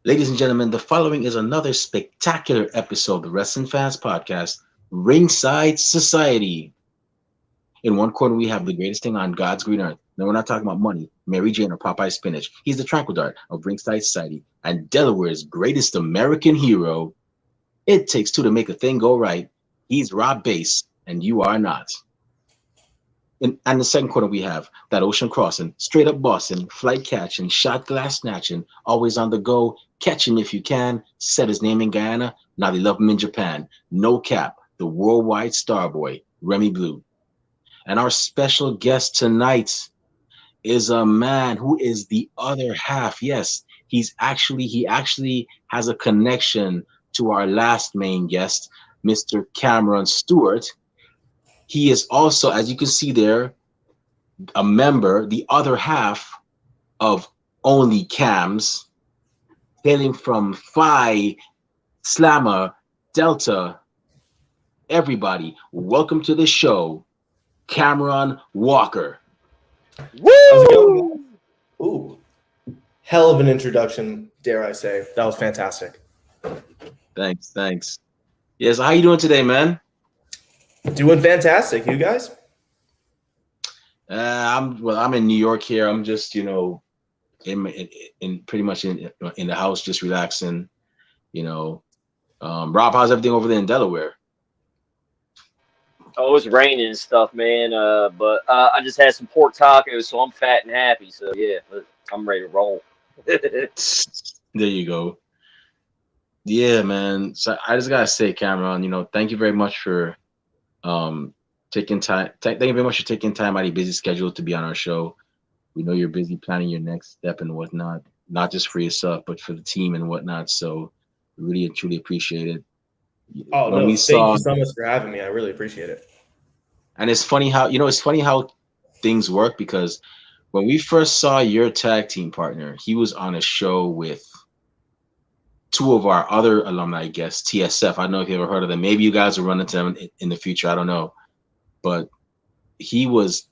Ladies and gentlemen, the following is another spectacular episode of the Wrestling Fans Podcast, Ringside Society. In one corner, we have the greatest thing on God's green earth. No, we're not talking about money, Mary Jane, or Popeye Spinach. He's the tranquil dart of Ringside Society and Delaware's greatest American hero. It takes two to make a thing go right. He's Rob Bass, and you are not. And the second corner, we have that ocean crossing, straight up Boston, flight catching, shot glass snatching, always on the go, catch him if you can, said his name in Guyana, now they love him in Japan. No cap, the worldwide star boy, Remy Blue. And our special guest tonight is a man who is the other half. Yes, he actually has a connection to our last main guest, Mr. Cameron Stewart. He is also, as you can see there, a member, the other half of OnlyCams, hailing from Phi, Slammer, Delta. Everybody, welcome to the show, Cameron Walker. How's it going? Ooh, hell of an introduction, dare I say. That was fantastic. Thanks. Yes, how you doing today, man? Doing fantastic. You guys? I'm in New York here. I'm just, in pretty much in the house, just relaxing. Rob, how's everything over there in Delaware? Oh, it's raining and stuff, man. But I just had some pork tacos, so I'm fat and happy. So yeah, I'm ready to roll. There you go. Yeah, man. So I just gotta say, Cameron, thank you very much for taking time. Thank you very much for taking time out of your busy schedule to be on our show. We know you're busy planning your next step and whatnot, not just for yourself, but for the team and whatnot. So we really and truly appreciate it. Oh, no, thank you so much for having me. I really appreciate it. And it's funny how things work, because when we first saw your tag team partner, he was on a show with two of our other alumni guests, TSF. I don't know if you ever heard of them. Maybe you guys will run into them in the future. I don't know. But he was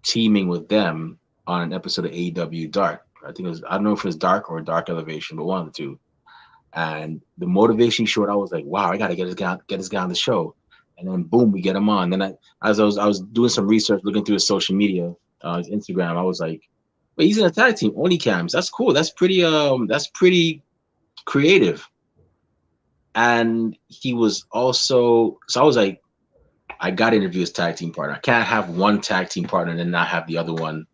teaming with them on an episode of AEW Dark. I don't know if it was Dark or Dark Elevation, but one of the two. And the motivation showed, I was like, wow, I gotta get this guy on the show. And then boom, we get him on. Then I was doing some research, looking through his social media, his Instagram. I was like, wait, he's in a tag team, OnlyCams. That's cool. That's pretty creative. And he was also, so I was like, I got to interview his tag team partner. I can't have one tag team partner and then not have the other one,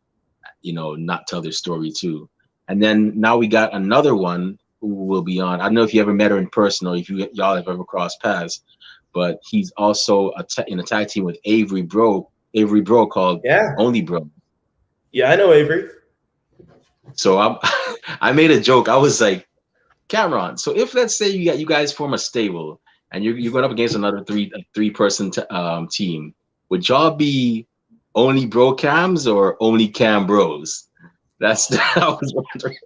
not tell their story too. And then now we got another one who will be on. I don't know if you ever met her in person or if y'all have ever crossed paths, but he's also in a tag team with Avery Bro called Only Bro. Yeah, I know Avery. So I made a joke. I was like, Cameron, so if let's say you guys form a stable and you're going up against another three-person team, would y'all be Only Bro Cams or Only Cam Bros? That's I was wondering.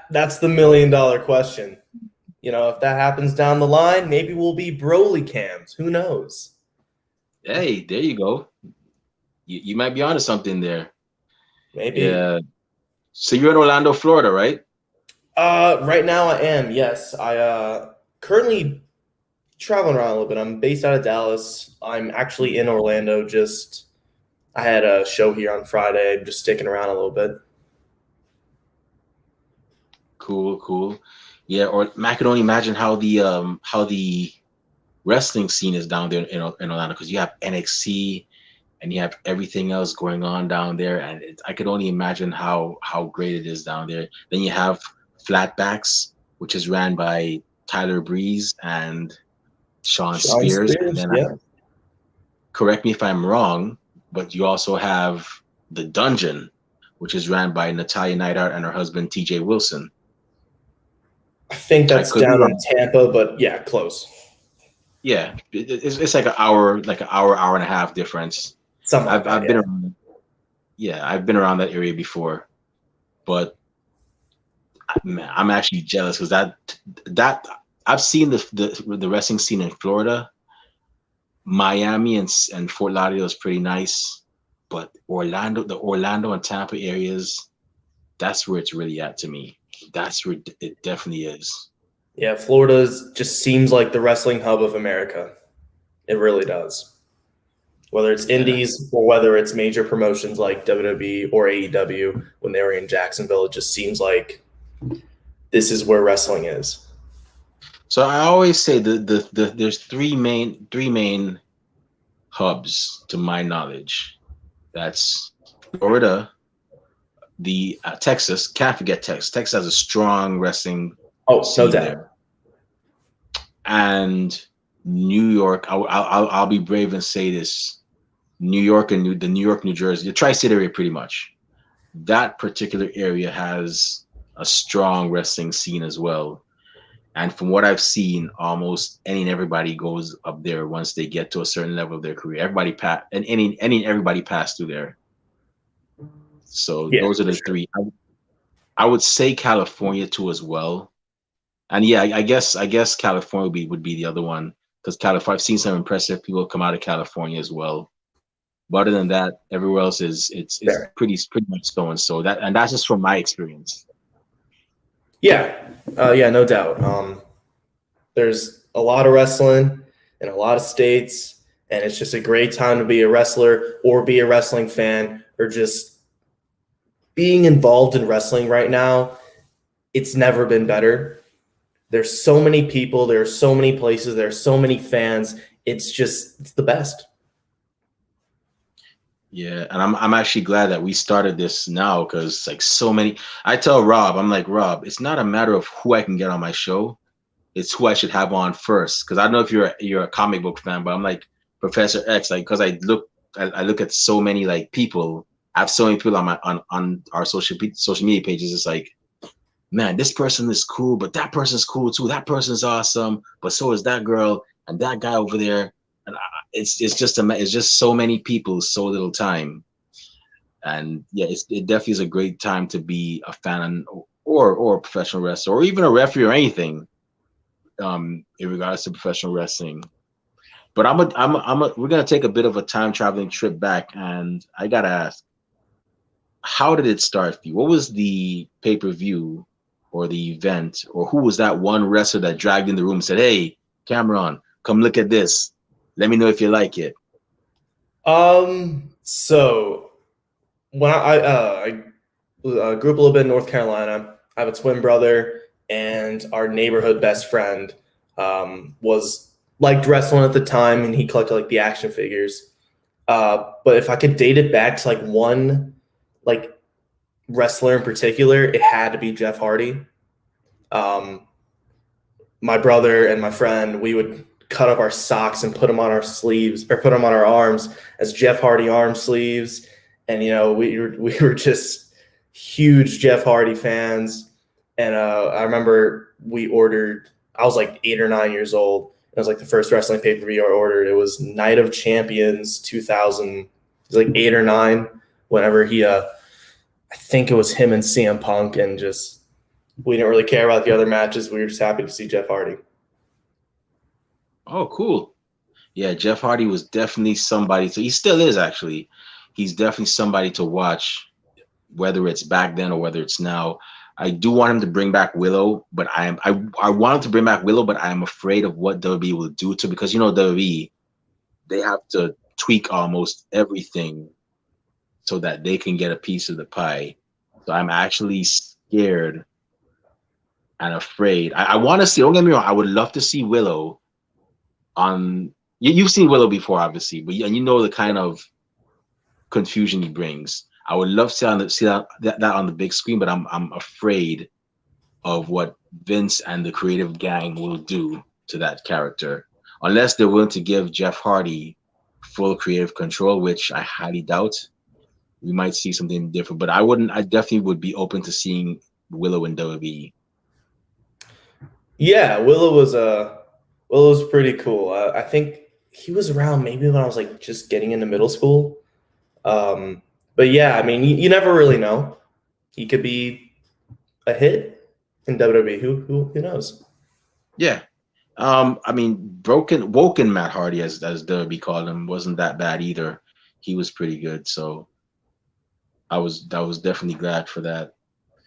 That's the $1 million question. If that happens down the line, maybe we'll be Broly Cams. Who knows? Hey, there you go. You might be onto something there. Maybe. Yeah. So you're in Orlando, Florida, right? Right now I am. Yes, I currently traveling around a little bit. I'm based out of Dallas. I'm actually in Orlando. I had a show here on Friday. Just sticking around a little bit. Cool. Yeah, or I can only imagine how the wrestling scene is down there in Orlando, because you have NXT and you have everything else going on down there, and I could only imagine how great it is down there. Then you have Flatbacks, which is ran by Tyler Breeze and Sean Spears. And then correct me if I'm wrong, but you also have The Dungeon, which is ran by Natalia Neidhart and her husband TJ Wilson. I think that's down in Tampa, but yeah, close. Yeah, it's like an hour and a half difference. I've been around. Yeah, I've been around that area before, but man, I'm actually jealous because that I've seen the wrestling scene in Florida, Miami and Fort Lauderdale is pretty nice, but the Orlando and Tampa areas, that's where it's really at to me. That's where it definitely is. Yeah, Florida just seems like the wrestling hub of America. It really does. Whether it's Yeah. indies or whether it's major promotions like WWE or AEW when they were in Jacksonville, it just seems like this is where wrestling is. So I always say there's three main hubs to my knowledge. That's Florida, the Texas. Can't forget Texas. Texas has a strong wrestling Oh, no scene doubt. there, and New York. I'll be brave and say this: New York and the New York, New Jersey, the tri-state area, pretty much. That particular area has a strong wrestling scene as well. And from what I've seen, almost any and everybody goes up there once they get to a certain level of their career. Any and everybody passed through there. So Yeah, those are the for sure. three. I would say California too as well. And yeah, I guess California would be the other one, because California, I've seen some impressive people come out of California as well. But other than that, everywhere else is it's Fair. pretty much so and so. And that's just from my experience. Yeah, yeah, no doubt. There's a lot of wrestling in a lot of states, and it's just a great time to be a wrestler or be a wrestling fan or just being involved in wrestling right now. It's never been better. There's so many people, there are so many places, there are so many fans. It's the best. Yeah, and I'm actually glad that we started this now, because like so many. I tell Rob, I'm like, Rob, it's not a matter of who I can get on my show, it's who I should have on first. Because I don't know if you're a comic book fan, but I'm like Professor X, like, because I look at so many like people. I have so many people on our social media pages. It's like, man, this person is cool, but that person's cool too. That person's awesome, but so is that girl and that guy over there. And it's just so many people, so little time. And yeah, it definitely is a great time to be a fan or a professional wrestler, or even a referee or anything, in regards to professional wrestling. But we're gonna take a bit of a time traveling trip back, and I gotta ask, how did it start for you? What was the pay-per-view or the event, or who was that one wrestler that dragged in the room and said, "Hey, Cameron, come look at this. Let me know if you like it"? So when I grew up a little bit in North Carolina, I have a twin brother, and our neighborhood best friend was liked wrestling at the time, and he collected like the action figures. But if I could date it back to like one like wrestler in particular, it had to be Jeff Hardy. My brother and my friend, we would cut up our socks and put them on our sleeves or put them on our arms as Jeff Hardy arm sleeves. And, we were just huge Jeff Hardy fans. And I remember I was like 8 or 9 years old. It was like the first wrestling pay-per-view I ordered. It was Night of Champions 2000. It was like 8 or 9 whenever I think it was him and CM Punk, and just we didn't really care about the other matches. We were just happy to see Jeff Hardy. Oh, cool. Yeah, Jeff Hardy was definitely somebody. So he still is, actually. He's definitely somebody to watch, whether it's back then or whether it's now. I do want him to bring back Willow, but I want him to bring back Willow, but I am afraid of what WWE will do to, because WWE, they have to tweak almost everything so that they can get a piece of the pie. So I'm actually scared and afraid. I want to see. Don't get me wrong. I would love to see Willow on. You've seen Willow before, obviously, but you know the kind of confusion he brings. I would love to see that on the big screen, but I'm afraid of what Vince and the creative gang will do to that character, unless they're willing to give Jeff Hardy full creative control, which I highly doubt. We might see something different, but I definitely would be open to seeing Willow in WWE. Yeah, Willow was pretty cool. I think he was around maybe when I was like just getting into middle school. But yeah, I mean, you never really know. He could be a hit in WWE. Who knows? Yeah. I mean, woken Matt Hardy, as WWE called him, wasn't that bad either. He was pretty good. So I was definitely glad for that.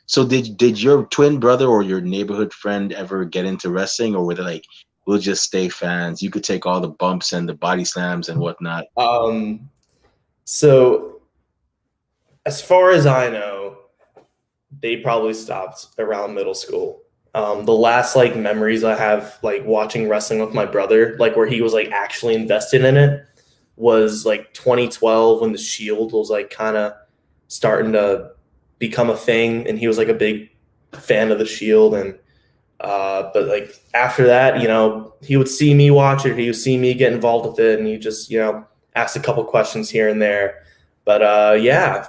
So did your twin brother or your neighborhood friend ever get into wrestling, or were they like, we'll just stay fans? You could take all the bumps and the body slams and whatnot. So as far as I know, they probably stopped around middle school. The last like memories I have like watching wrestling with my brother, like where he was like actually invested in it, was like 2012 when the Shield was like kind of starting to become a thing, and he was like a big fan of the Shield. And but like after that, you know, he would see me watch it, he would see me get involved with it, and he just, you know, ask a couple questions here and there. But yeah,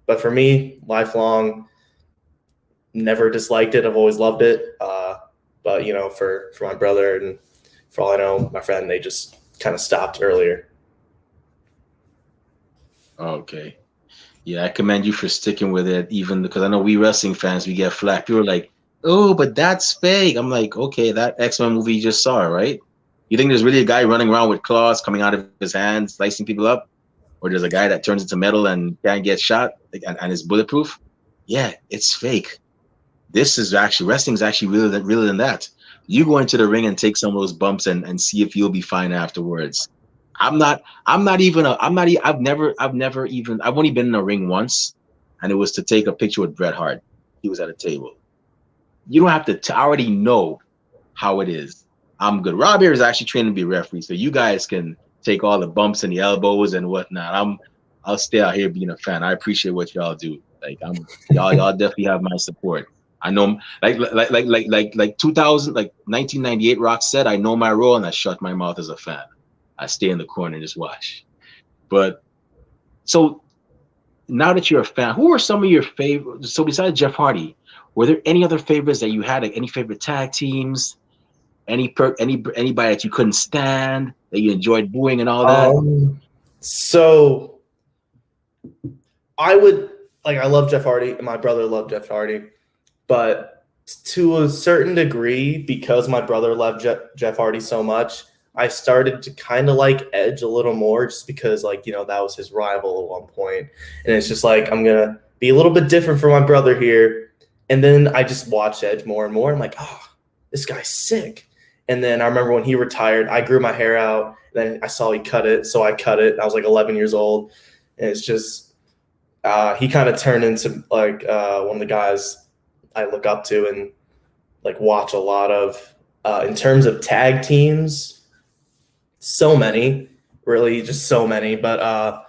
but for me, lifelong, never disliked it. I've always loved it. But you know, for my brother and for all I know, my friend, they just kind of stopped earlier. Okay. Yeah, I commend you for sticking with it, even because I know we wrestling fans, we get flack. People are like, oh, but that's fake. I'm like, okay, that X-Men movie you just saw, right? You think there's really a guy running around with claws coming out of his hands, slicing people up? Or there's a guy that turns into metal and can't get shot and is bulletproof? Yeah, it's fake. This is actually, wrestling is actually realer than that. You go into the ring and take some of those bumps and see if you'll be fine afterwards. I've only been in a ring once, and it was to take a picture with Bret Hart. He was at a table. You don't have to, I already know how it is. I'm good. Rob here is actually trained to be a referee, so you guys can take all the bumps and the elbows and whatnot. I'll stay out here being a fan. I appreciate what y'all do. Like y'all definitely have my support. I know, like 2000, like 1998. Rock said, I know my role and I shut my mouth as a fan. I stay in the corner and just watch. But so now that you're a fan, who are some of your favorites? So besides Jeff Hardy, were there any other favorites that you had? Like any favorite tag teams? Anybody that you couldn't stand that you enjoyed booing and all that? So I love Jeff Hardy, and my brother loved Jeff Hardy, but to a certain degree, because my brother loved Jeff Hardy so much, I started to kind of like Edge a little more, just because, like, you know, that was his rival at one point, and it's just like, I'm gonna be a little bit different for my brother here. And then I just watched Edge more and more. I'm like, oh, this guy's sick. And then I remember when he retired, I grew my hair out. Then I saw he cut it, so I cut it. I was like 11 years old, and it's just he kind of turned into like one of the guys I look up to and like watch a lot of. In terms of tag teams, so many, really, just so many. But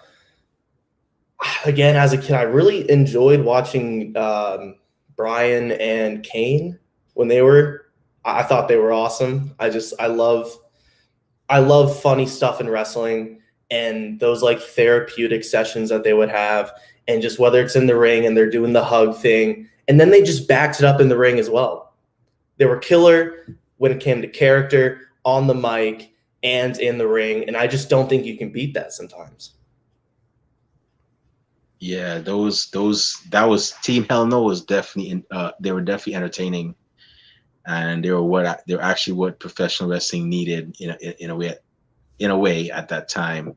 again, as a kid, I really enjoyed watching Bryan and Kane when they were. I thought they were awesome. I love funny stuff in wrestling, and those like therapeutic sessions that they would have, and just whether it's in the ring and they're doing the hug thing, and then they just backed it up in the ring as well. They were killer when it came to character, on the mic, and in the ring, and I just don't think you can beat that sometimes. Yeah, that was Team Hell No was definitely they were definitely entertaining. And they're actually what professional wrestling needed in a way at that time.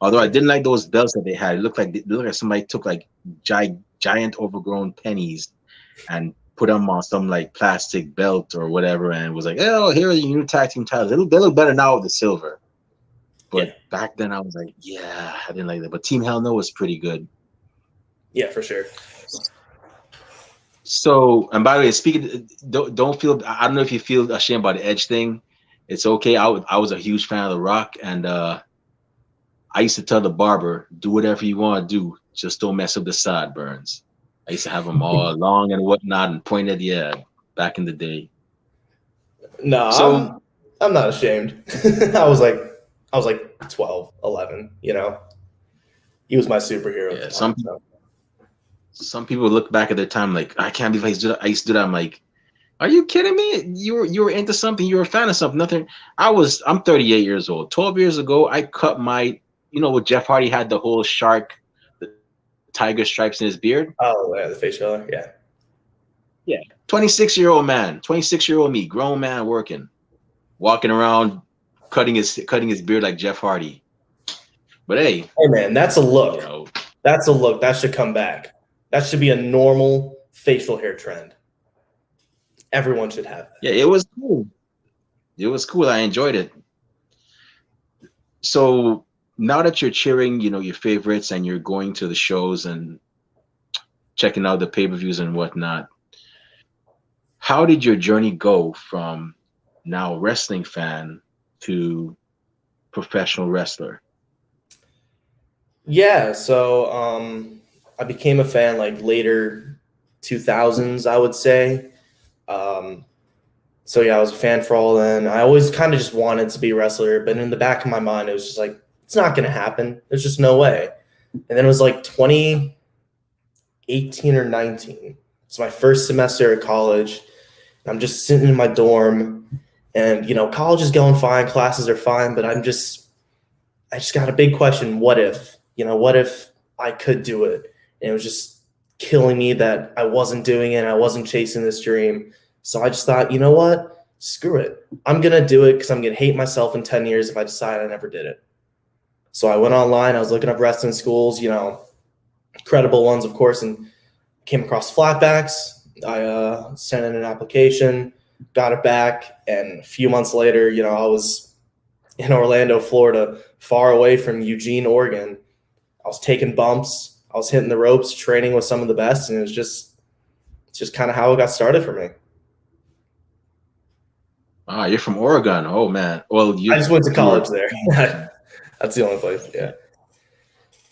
Although I didn't like those belts that they had. It looked like somebody took like giant overgrown pennies and put them on some like plastic belt or whatever, and was like, oh, here are your new tag team titles. They look better now with the silver. But back then I was like, yeah, I didn't like that. But Team Hell No was pretty good. Yeah, for sure. So, and by the way, speaking, don't feel. I don't know if you feel ashamed about the Edge thing. It's okay. I was a huge fan of The Rock, and I used to tell the barber, do whatever you want to do, just don't mess up the sideburns. I used to have them all long and whatnot and pointed. Yeah, back in the day. No, so I'm not ashamed. I was like 12, 11. You know, he was my superhero. Yeah, some people look back at their time like, I can't believe I used to do that. I'm like, are you kidding me? You were into something. You were a fan of something. Nothing. I'm 38 years old. 12 years ago, I cut my, what Jeff Hardy had, the whole shark, the tiger stripes in his beard. Oh, yeah, the face color. Yeah. Yeah. 26-year-old man, 26-year-old me, grown man walking around, cutting his beard like Jeff Hardy. But hey, man, that's a look. That's a look. That should come back. That should be a normal facial hair trend. Everyone should have that. Yeah, it was cool. It was cool. I enjoyed it. So now that you're cheering, your favorites and you're going to the shows and checking out the pay-per-views and whatnot, how did your journey go from now wrestling fan to professional wrestler? Yeah, so I became a fan like later 2000s, I would say. So yeah, I was a fan for all then. I always kind of just wanted to be a wrestler, but in the back of my mind, it was just like, it's not going to happen. There's just no way. And then it was like 2018 or 19. It's my first semester at college. I'm just sitting in my dorm, and college is going fine, classes are fine, but I just got a big question. What if? What if I could do it? And it was just killing me that I wasn't doing it. I wasn't chasing this dream. So I just thought, you know what? Screw it. I'm going to do it because I'm going to hate myself in 10 years if I decide I never did it. So I went online. I was looking up wrestling schools, credible ones, of course, and came across Flatbacks. I sent in an application, got it back, and a few months later, I was in Orlando, Florida, far away from Eugene, Oregon. I was taking bumps. I was hitting the ropes, training with some of the best, and it's just kind of how it got started for me. Ah, you're from Oregon. Oh man. Well, I just went to college there. That's the only place. Yeah.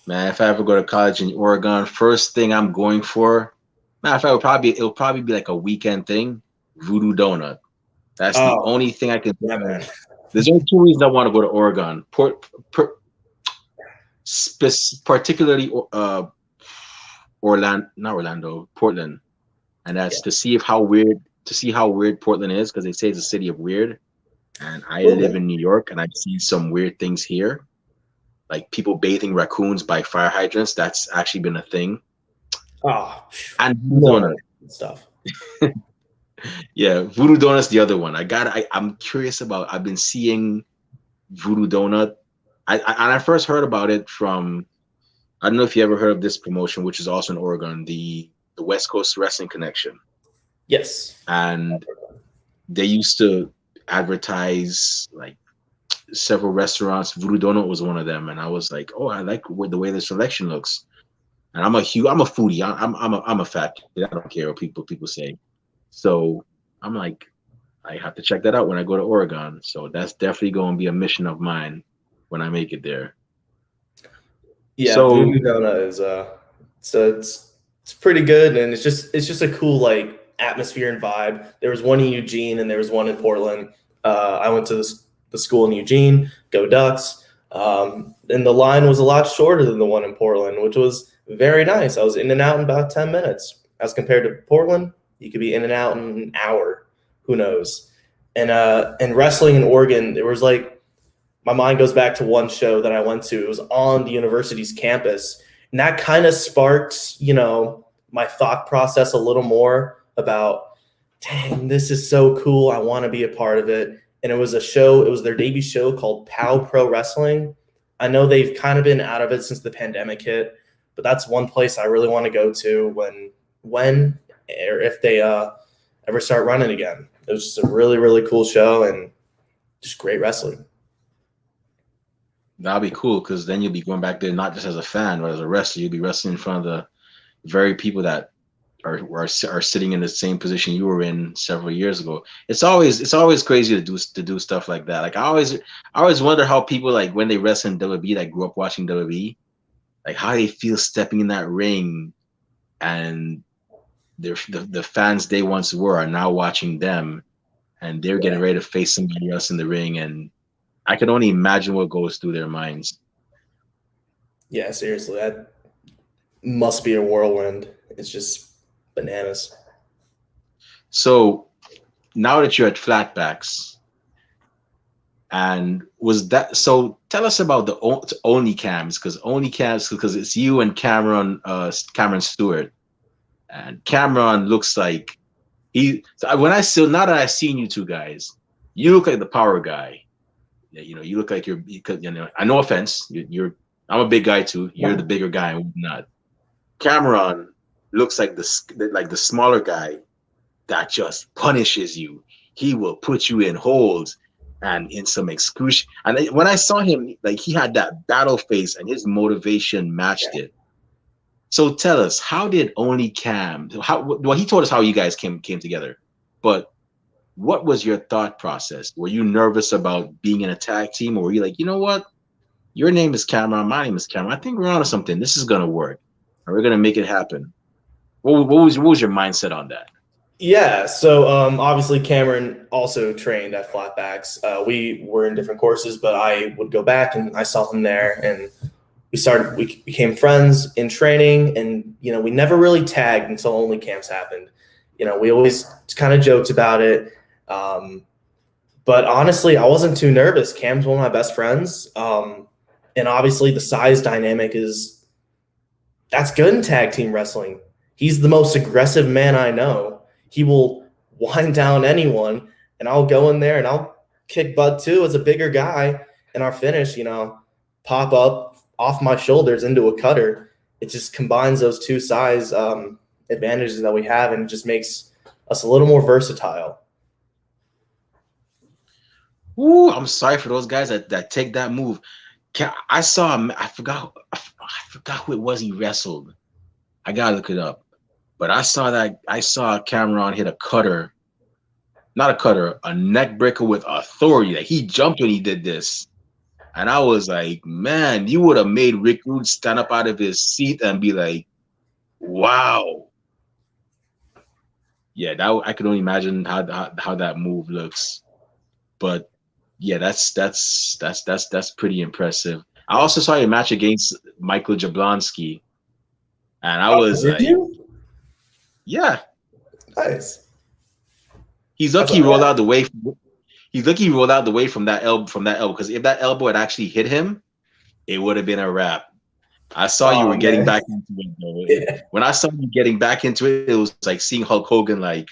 Man, if I ever go to college in Oregon, first thing I'm going for, man, it'll probably be like a weekend thing. Voodoo Donut. That's the only thing I can. Yeah, man. There's only two reasons I want to go to Oregon. Particularly Portland, and that's to see how weird Portland is, because they say it's a city of weird. And I live in New York, and I've seen some weird things here, like people bathing raccoons by fire hydrants. That's actually been a thing. Oh, and Voodoo stuff. Yeah, Voodoo Donut's the other one. I'm curious about. I've been seeing Voodoo Donut. I first heard about it from, I don't know if you ever heard of this promotion, which is also in Oregon, the West Coast Wrestling Connection. Yes. And they used to advertise like several restaurants. Voodoo Donut was one of them, and I was like, oh, I like the way the selection looks. And I'm a foodie. I'm a fat kid. I don't care what people say. So I'm like, I have to check that out when I go to Oregon. So that's definitely going to be a mission of mine when I make it there. Yeah, so, Voodoo Donut is it's pretty good, and it's just a cool like atmosphere and vibe. There was one in Eugene and there was one in Portland. I went to the school in Eugene, go Ducks, and the line was a lot shorter than the one in Portland, which was very nice. I was in and out in about 10 minutes. As compared to Portland, you could be in and out in an hour. Who knows? And wrestling in Oregon, there was like, my mind goes back to one show that I went to. It was on the university's campus, and that kind of sparked, my thought process a little more about, dang, this is so cool. I want to be a part of it. And it was a show. It was their debut show called POW Pro Wrestling. I know they've kind of been out of it since the pandemic hit, but that's one place I really want to go to when or if they ever start running again. It was just a really, really cool show and just great wrestling. That'll be cool, because then you'll be going back there not just as a fan, but as a wrestler. You'll be wrestling in front of the very people that are sitting in the same position you were in several years ago. It's always crazy to do stuff like that. Like I always wonder how people, like when they wrestle in WWE, that grew up watching WWE, like how they feel stepping in that ring, and the fans they once were are now watching them, and they're getting ready to face somebody else in the ring, and I can only imagine what goes through their minds. Yeah, seriously, that must be a whirlwind. It's just bananas. So now that you're at Flatbacks, and tell us about the OnlyCams, because it's you and Cameron Stewart, and Cameron looks like now that I've seen you two guys, you look like the power guy. You look like I no offense, I'm a big guy too. You're the bigger guy and whatnot. Cameron looks like the smaller guy that just punishes you. He will put you in holds and in some excruciating. And when I saw him, like he had that battle face and his motivation matched it. So tell us, how did OnlyCam? Well, he told us how you guys came together, but what was your thought process? Were you nervous about being in a tag team, or were you like, you know what? Your name is Cameron, my name is Cameron. I think we're onto something. This is gonna work, and we're gonna make it happen. What was your mindset on that? Yeah, so obviously Cameron also trained at Flatbacks. We were in different courses, but I would go back and I saw him there, and we became friends in training, and we never really tagged until OnlyCams happened. We always kind of joked about it. But honestly, I wasn't too nervous. Cam's one of my best friends. And obviously the size dynamic that's good in tag team wrestling. He's the most aggressive man I know. He will wind down anyone, and I'll go in there and I'll kick butt too as a bigger guy. And our finish, pop up off my shoulders into a cutter. It just combines those two size advantages that we have, and it just makes us a little more versatile. Ooh, I'm sorry for those guys that take that move. I saw him. I forgot who it was he wrestled. I gotta look it up. But I saw Cameron hit a cutter, not a cutter, a neck breaker with authority. Like he jumped when he did this, and I was like, man, you would have made Rick Rude stand up out of his seat and be like, wow. Yeah, I could only imagine how that move looks. But yeah, that's pretty impressive. I also saw your match against Michael Jablonski, and I was like, yeah, nice. He's lucky he rolled out the way. He's lucky he rolled out the way from that elbow. Because if that elbow had actually hit him, it would have been a wrap. I saw you were getting back into it, though. Yeah. When I saw you getting back into it, it was like seeing Hulk Hogan like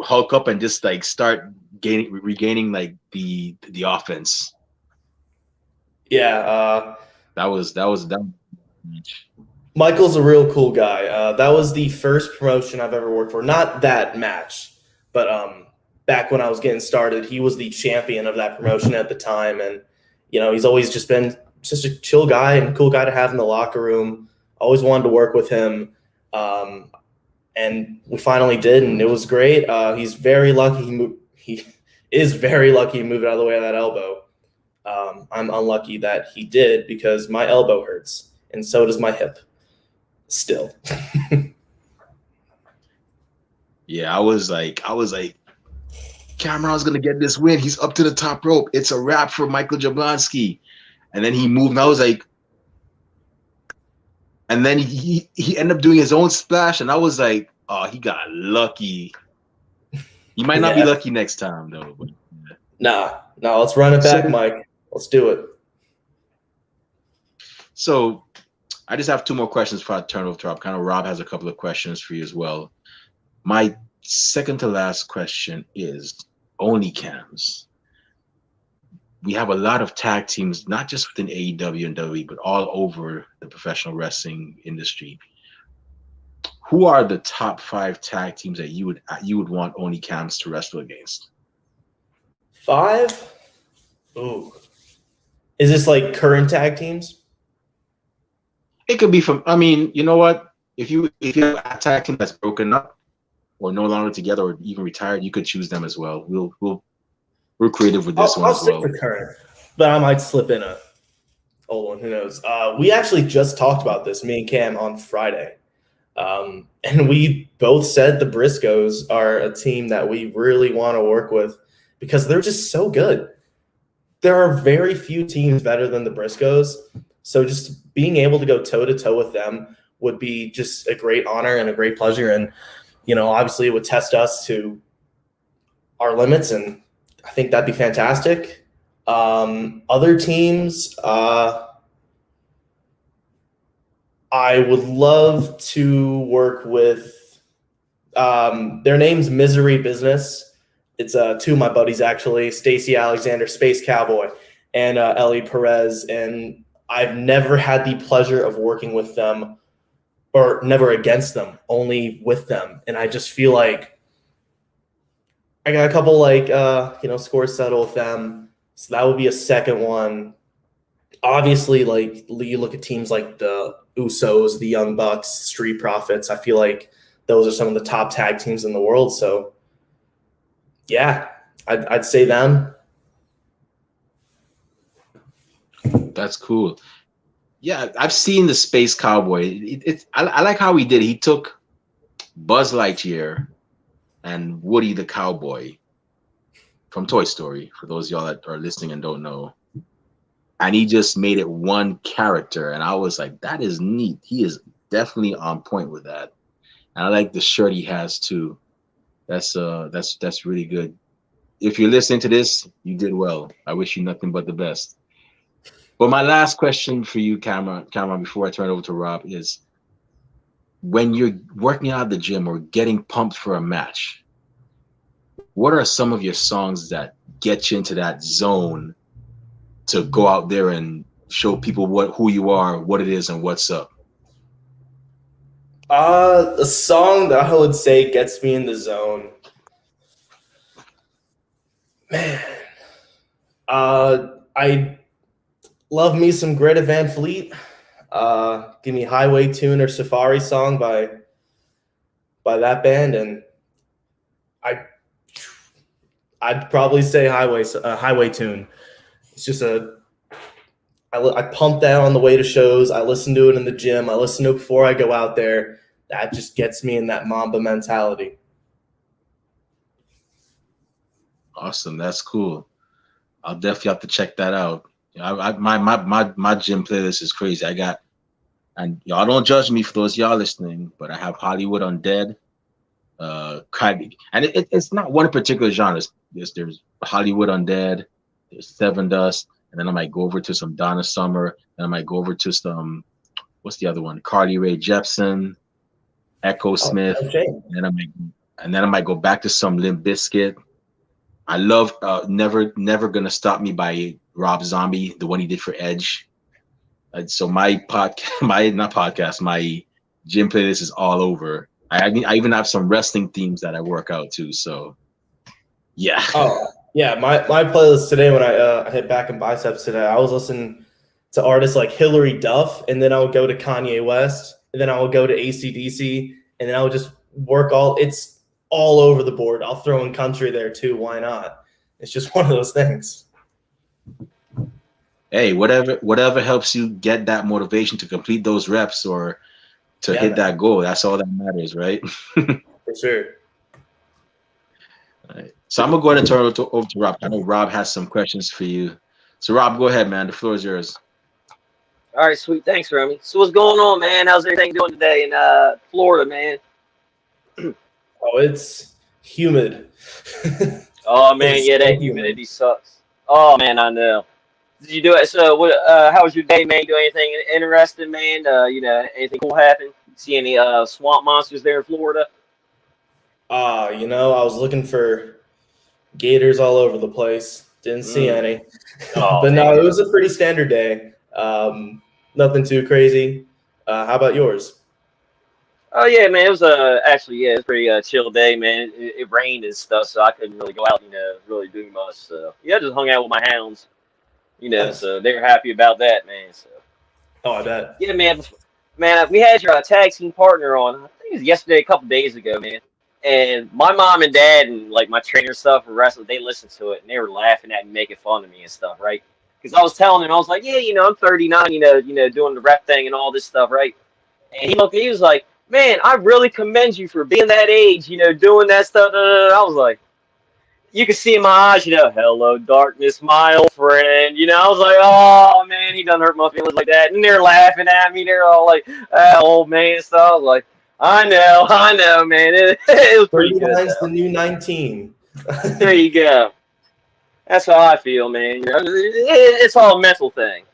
hulk up and just like start regaining like the offense. Yeah, that was. Michael's a real cool guy. That was the first promotion I've ever worked for. Not that match, but back when I was getting started, he was the champion of that promotion at the time, and he's always just been just a chill guy and cool guy to have in the locker room. Always wanted to work with him, and we finally did, and it was great. He's very lucky. He is very lucky he moved out of the way of that elbow. I'm unlucky that he did because my elbow hurts, and so does my hip. Still. Yeah, I was like, Cameron's gonna get this win. He's up to the top rope. It's a wrap for Michael Jablonski. And then he moved, and I was like, and then he ended up doing his own splash, and I was like, oh, he got lucky. He might not be lucky next time, though. But, Nah, let's run it back, Mike. Let's do it. So I just have two more questions before I turn over to Rob. Kind of Rob has a couple of questions for you as well. My second to last question is OnlyCams. We have a lot of tag teams, not just within AEW and WWE, but all over the professional wrestling industry. Who are the top 5 tag teams that you would want OnlyCams to wrestle against? 5? Ooh. Is this like current tag teams? It could be from. I mean, you know what? If you have a tag team that's broken up or no longer together or even retired, you could choose them as well. We're creative with this one as well. I'll stick with current, but I might slip in a old one. Who knows? We actually just talked about this, me and Cam, on Friday, and we both said the Briscoes are a team that we really want to work with because they're just so good. There are very few teams better than the Briscoes, so just being able to go toe-to-toe with them would be just a great honor and a great pleasure, and obviously it would test us to our limits, and I think that'd be fantastic. Other teams, I would love to work with. Their name's Misery Business. It's two of my buddies, actually, Stacey Alexander, Space Cowboy, and Ellie Perez. And I've never had the pleasure of working with them or never against them, only with them. And I just feel like I got a couple scores settled with them. So that would be a second one. Obviously, like you look at teams like the Usos, the Young Bucks, Street Profits. I feel like those are some of the top tag teams in the world. So yeah, I'd say them. That's cool. Yeah, I've seen the Space Cowboy. I like how he did. He took Buzz Lightyear and Woody the Cowboy from Toy Story, for those of y'all that are listening and don't know. And he just made it one character. And I was like, that is neat. He is definitely on point with that. And I like the shirt he has too. That's really good. If you're listening to this, you did well. I wish you nothing but the best. But my last question for you, Cameron, before I turn it over to Rob, is when you're working out at the gym or getting pumped for a match, what are some of your songs that get you into that zone to go out there and show people who you are, what it is, and what's up? A song that I would say gets me in the zone. Man. I love me some Greta Van Fleet. Give me Highway Tune or Safari Song by that band, and I'd probably say Highway Tune. It's just I pump that on the way to shows. I listen to it in the gym. I listen to it before I go out there. That just gets me in that Mamba mentality. Awesome, that's cool. I'll definitely have to check that out. My gym playlist is crazy. And y'all don't judge me for those y'all listening, but I have Hollywood Undead, and it's not one particular genre. There's Hollywood Undead, there's Seven Dust, and then I might go over to some Donna Summer, and I might go over to some, what's the other one? Carly Rae Jepsen, Echo Smith, and then I might go back to some Limp Bizkit. I love Never Gonna Stop Me by Rob Zombie, the one he did for Edge. So my gym playlist is all over. I even have some wrestling themes that I work out to. So yeah. Oh yeah, my playlist today when I hit back in biceps today, I was listening to artists like Hilary Duff, and then I would go to Kanye West, and then I would go to AC/DC, and then I would just work it's all over the board. I'll throw in country there too. Why not? It's just one of those things. Hey, whatever helps you get that motivation to complete those reps or to hit that goal. That's all that matters, right? For sure. All right. So I'm gonna go ahead and turn it over to Rob. I know Rob has some questions for you. So Rob, go ahead, man. The floor is yours. All right, sweet. Thanks, Remy. So what's going on, man? How's everything doing today in Florida, man? Oh, it's humid. Oh man, yeah, that humidity sucks. Oh man, I know. Did you do it? So what? How was your day, man? Do anything interesting, man? Anything cool happen? See any swamp monsters there in Florida? I was looking for gators all over the place. Didn't see any. Oh, but man. no, it was a pretty standard day. Nothing too crazy. How about yours? Oh yeah, man. It was actually it was a pretty chill day, man. It rained and stuff, so I couldn't really go out, really do much. So yeah, I just hung out with my hounds, Nice. So they were happy about that, man. So Oh, I bet. yeah, man. We had your tag team partner on. I think it was yesterday, a couple days ago, man. And my mom and dad and like my trainer and stuff were wrestling. They listened to it and they were laughing at me, making fun of me and stuff, right? Because I was telling them, I was like, yeah, I'm 39, doing the rep thing and all this stuff, right? And he looked at me, he was like, man, I really commend you for being that age, doing that stuff. I was like, you can see in my eyes, hello, darkness, my old friend. I was like, oh, man, he done hurt my feelings like that. And they're laughing at me. They're all like, old man and stuff. I was like, I know, man. It was pretty good. That's the new 19. There you go. That's how I feel, man. It's all a mental thing.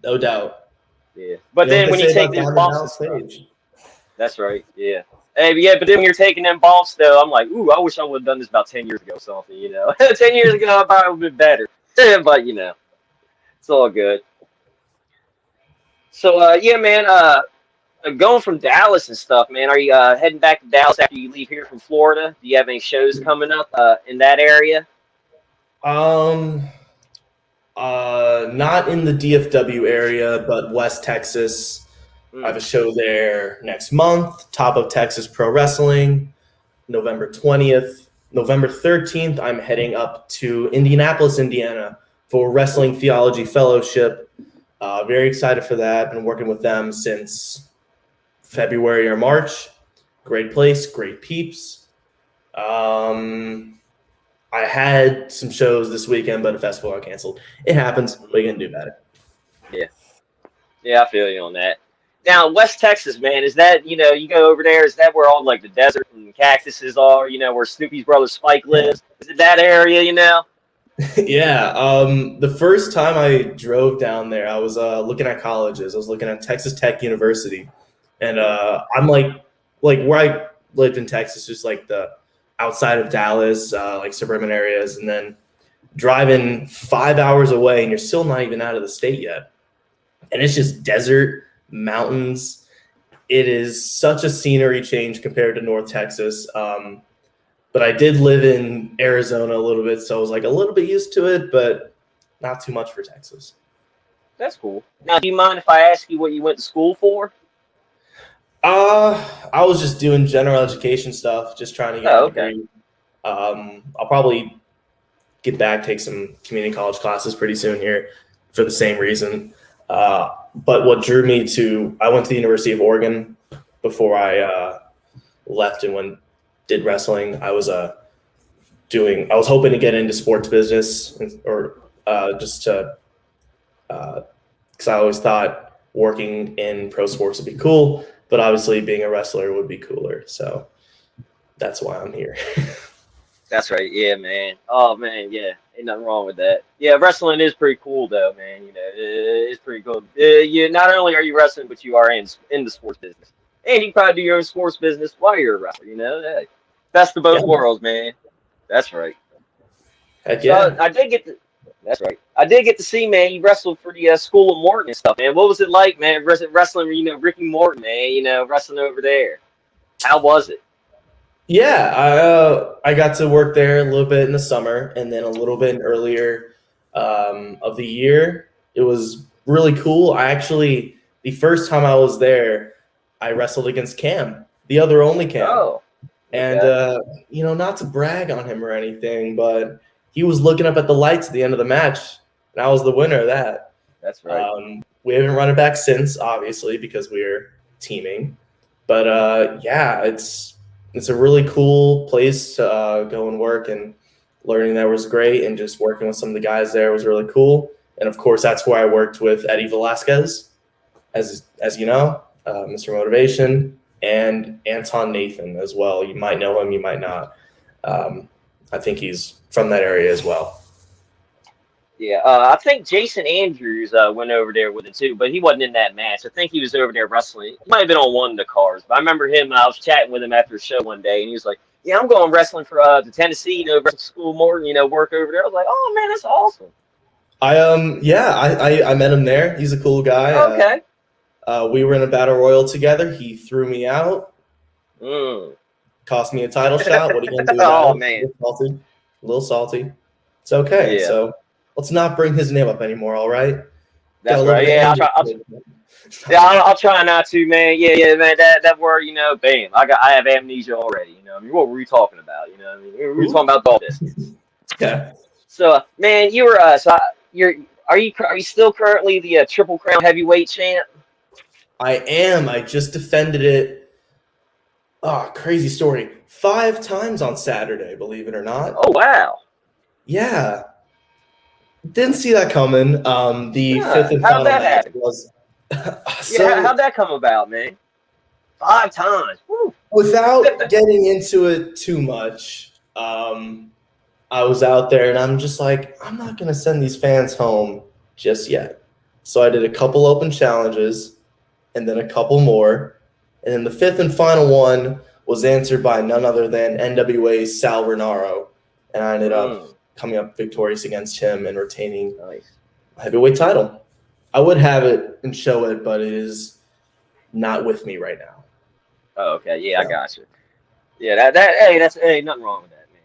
No doubt. Yeah. But then when you take these bumps stage. That's right, yeah. Hey, yeah, but then when you're taking them bumps, though, I'm like, ooh, I wish I would have done this about 10 years ago or something, 10 years ago, I probably would have been better. But, it's all good. So, yeah, man, Going from Dallas and stuff, man. Are you heading back to Dallas after you leave here from Florida? Do you have any shows coming up in that area? Um, Not in the DFW area, but West Texas. I have a show there next month. Top of Texas Pro Wrestling, November 20th. November 13th, I'm heading up to Indianapolis, Indiana for Wrestling Theology Fellowship. Very excited for that. Been working with them since February or March. Great place, great peeps. I had some shows this weekend, but a festival got canceled. It happens. What are you going to do about it? Yeah, I feel you on that. Now, West Texas, man, is that, you go over there, is that where all, like, the desert and cactuses are, where Snoopy's brother Spike lives? Is it that area, Yeah. The first time I drove down there, I was looking at colleges. I was looking at Texas Tech University. And I'm like where I lived in Texas, just like the outside of Dallas, like suburban areas, and then driving 5 hours away, and you're still not even out of the state yet. And it's just desert, mountains. It is such a scenery change compared to North Texas. But I did live in Arizona a little bit, so I was like a little bit used to it, but not too much for Texas. That's cool. Now, do you mind if I ask you what you went to school for? I was just doing general education stuff, just trying to get a degree. I'll probably get back, take some community college classes pretty soon here for the same reason. But what drew me I went to the University of Oregon before I left and did wrestling. I was hoping to get into sports business or just to, because I always thought working in pro sports would be cool, but obviously being a wrestler would be cooler. So that's why I'm here. That's right. Yeah, man. Oh, man. Yeah. Ain't nothing wrong with that. Yeah, wrestling is pretty cool, though, man. It's pretty cool. Not only are you wrestling, but you are in the sports business. And you can probably do your own sports business while you're a wrestler, Best of both worlds, man. That's right. Heck yeah. So that's right. I did get to see, man, you wrestled for the School of Morton and stuff, man. What was it like, man, wrestling, Ricky Morton, man, wrestling over there? How was it? Yeah, I got to work there a little bit in the summer and then a little bit earlier of the year. It was really cool. The first time I was there, I wrestled against Cam, the other only Cam. Oh. And, not to brag on him or anything, but he was looking up at the lights at the end of the match, and I was the winner of that. That's right. We haven't run it back since, obviously, because we're teaming. But, it's a really cool place to go and work, and learning there was great, and just working with some of the guys there was really cool. And, of course, that's where I worked with Eddie Velasquez, as you know, Mr. Motivation, and Anton Nathan as well. You might know him, you might not. I think he's from that area as well. Yeah, I think Jason Andrews went over there with it too, but he wasn't in that match. I think he was over there wrestling. He might have been on one of the cars, but I remember him. I was chatting with him after the show one day, and he was like, "Yeah, I'm going wrestling for the Tennessee, School Morton, work over there." I was like, "Oh man, that's awesome." I met him there. He's a cool guy. Okay. We were in a battle royal together. He threw me out. Cost me a title shot. What are you gonna do about it? Man, a little salty. It's okay. Yeah. So let's not bring his name up anymore. All right. That's right. Yeah, I'll try not to, man. Yeah, man. That word, bam. I have amnesia already. What were we talking about? We were talking about all this. Yeah. So, man, you were are you still currently the Triple Crown heavyweight champ? I am. I just defended it. Oh, crazy story. 5 times on Saturday, believe it or not. Oh, wow. Yeah. Didn't see that coming. The fifth and final match was... how'd that come about, man? 5 times. Woo. Without getting into it too much, I was out there, and I'm just like, I'm not going to send these fans home just yet. So I did a couple open challenges, and then a couple more. And then the 5th and final one was answered by none other than NWA's Sal Renaro. And I ended up coming up victorious against him and retaining a heavyweight title. I would have it and show it, but it is not with me right now. Oh, okay. Yeah, I So, got you. Yeah, hey, nothing wrong with that, man.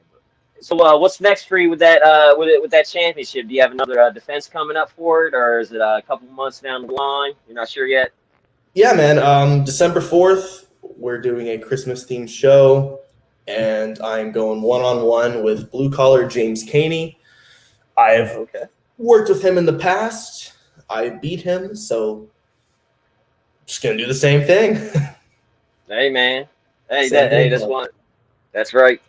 So, what's next for you with that with that championship? Do you have another defense coming up for it, or is it a couple months down the line? You're not sure yet. yeah, man. December 4th, we're doing a Christmas themed show, and I'm going 1-on-1 with blue collar James Caney. I've Okay. worked with him in the past. I beat him, so just gonna do the same thing. Hey, man. Same That's thing. one. That's right.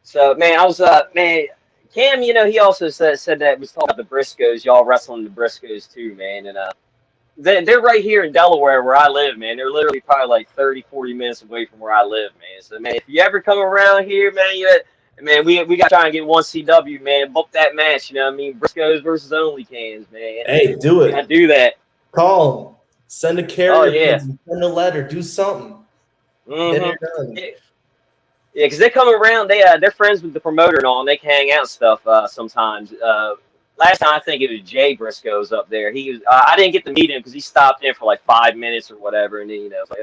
So, man, I was man, Cam. He also said that was talking about the Briscoes. Y'all wrestling the Briscoes too, man, and they're right here in Delaware where I live, man. They're literally probably like 30, 40 minutes away from where I live, man. So, man, if you ever come around here, man, we got to try and get one CW, man. Book that match, you know what I mean? Briscoes versus OnlyCams, man. Hey, do We got to it. do that. Call him. Send a Oh, carrier yeah. pigeon. Send a letter. Do something. Get Mm-hmm. it done. Yeah, because they come around. They're friends with the promoter and all, and they can hang out and stuff sometimes. Last time I think it was Jay Briscoe's up there. He was. I didn't get to meet him because he stopped in for like 5 minutes or whatever, and then, it's like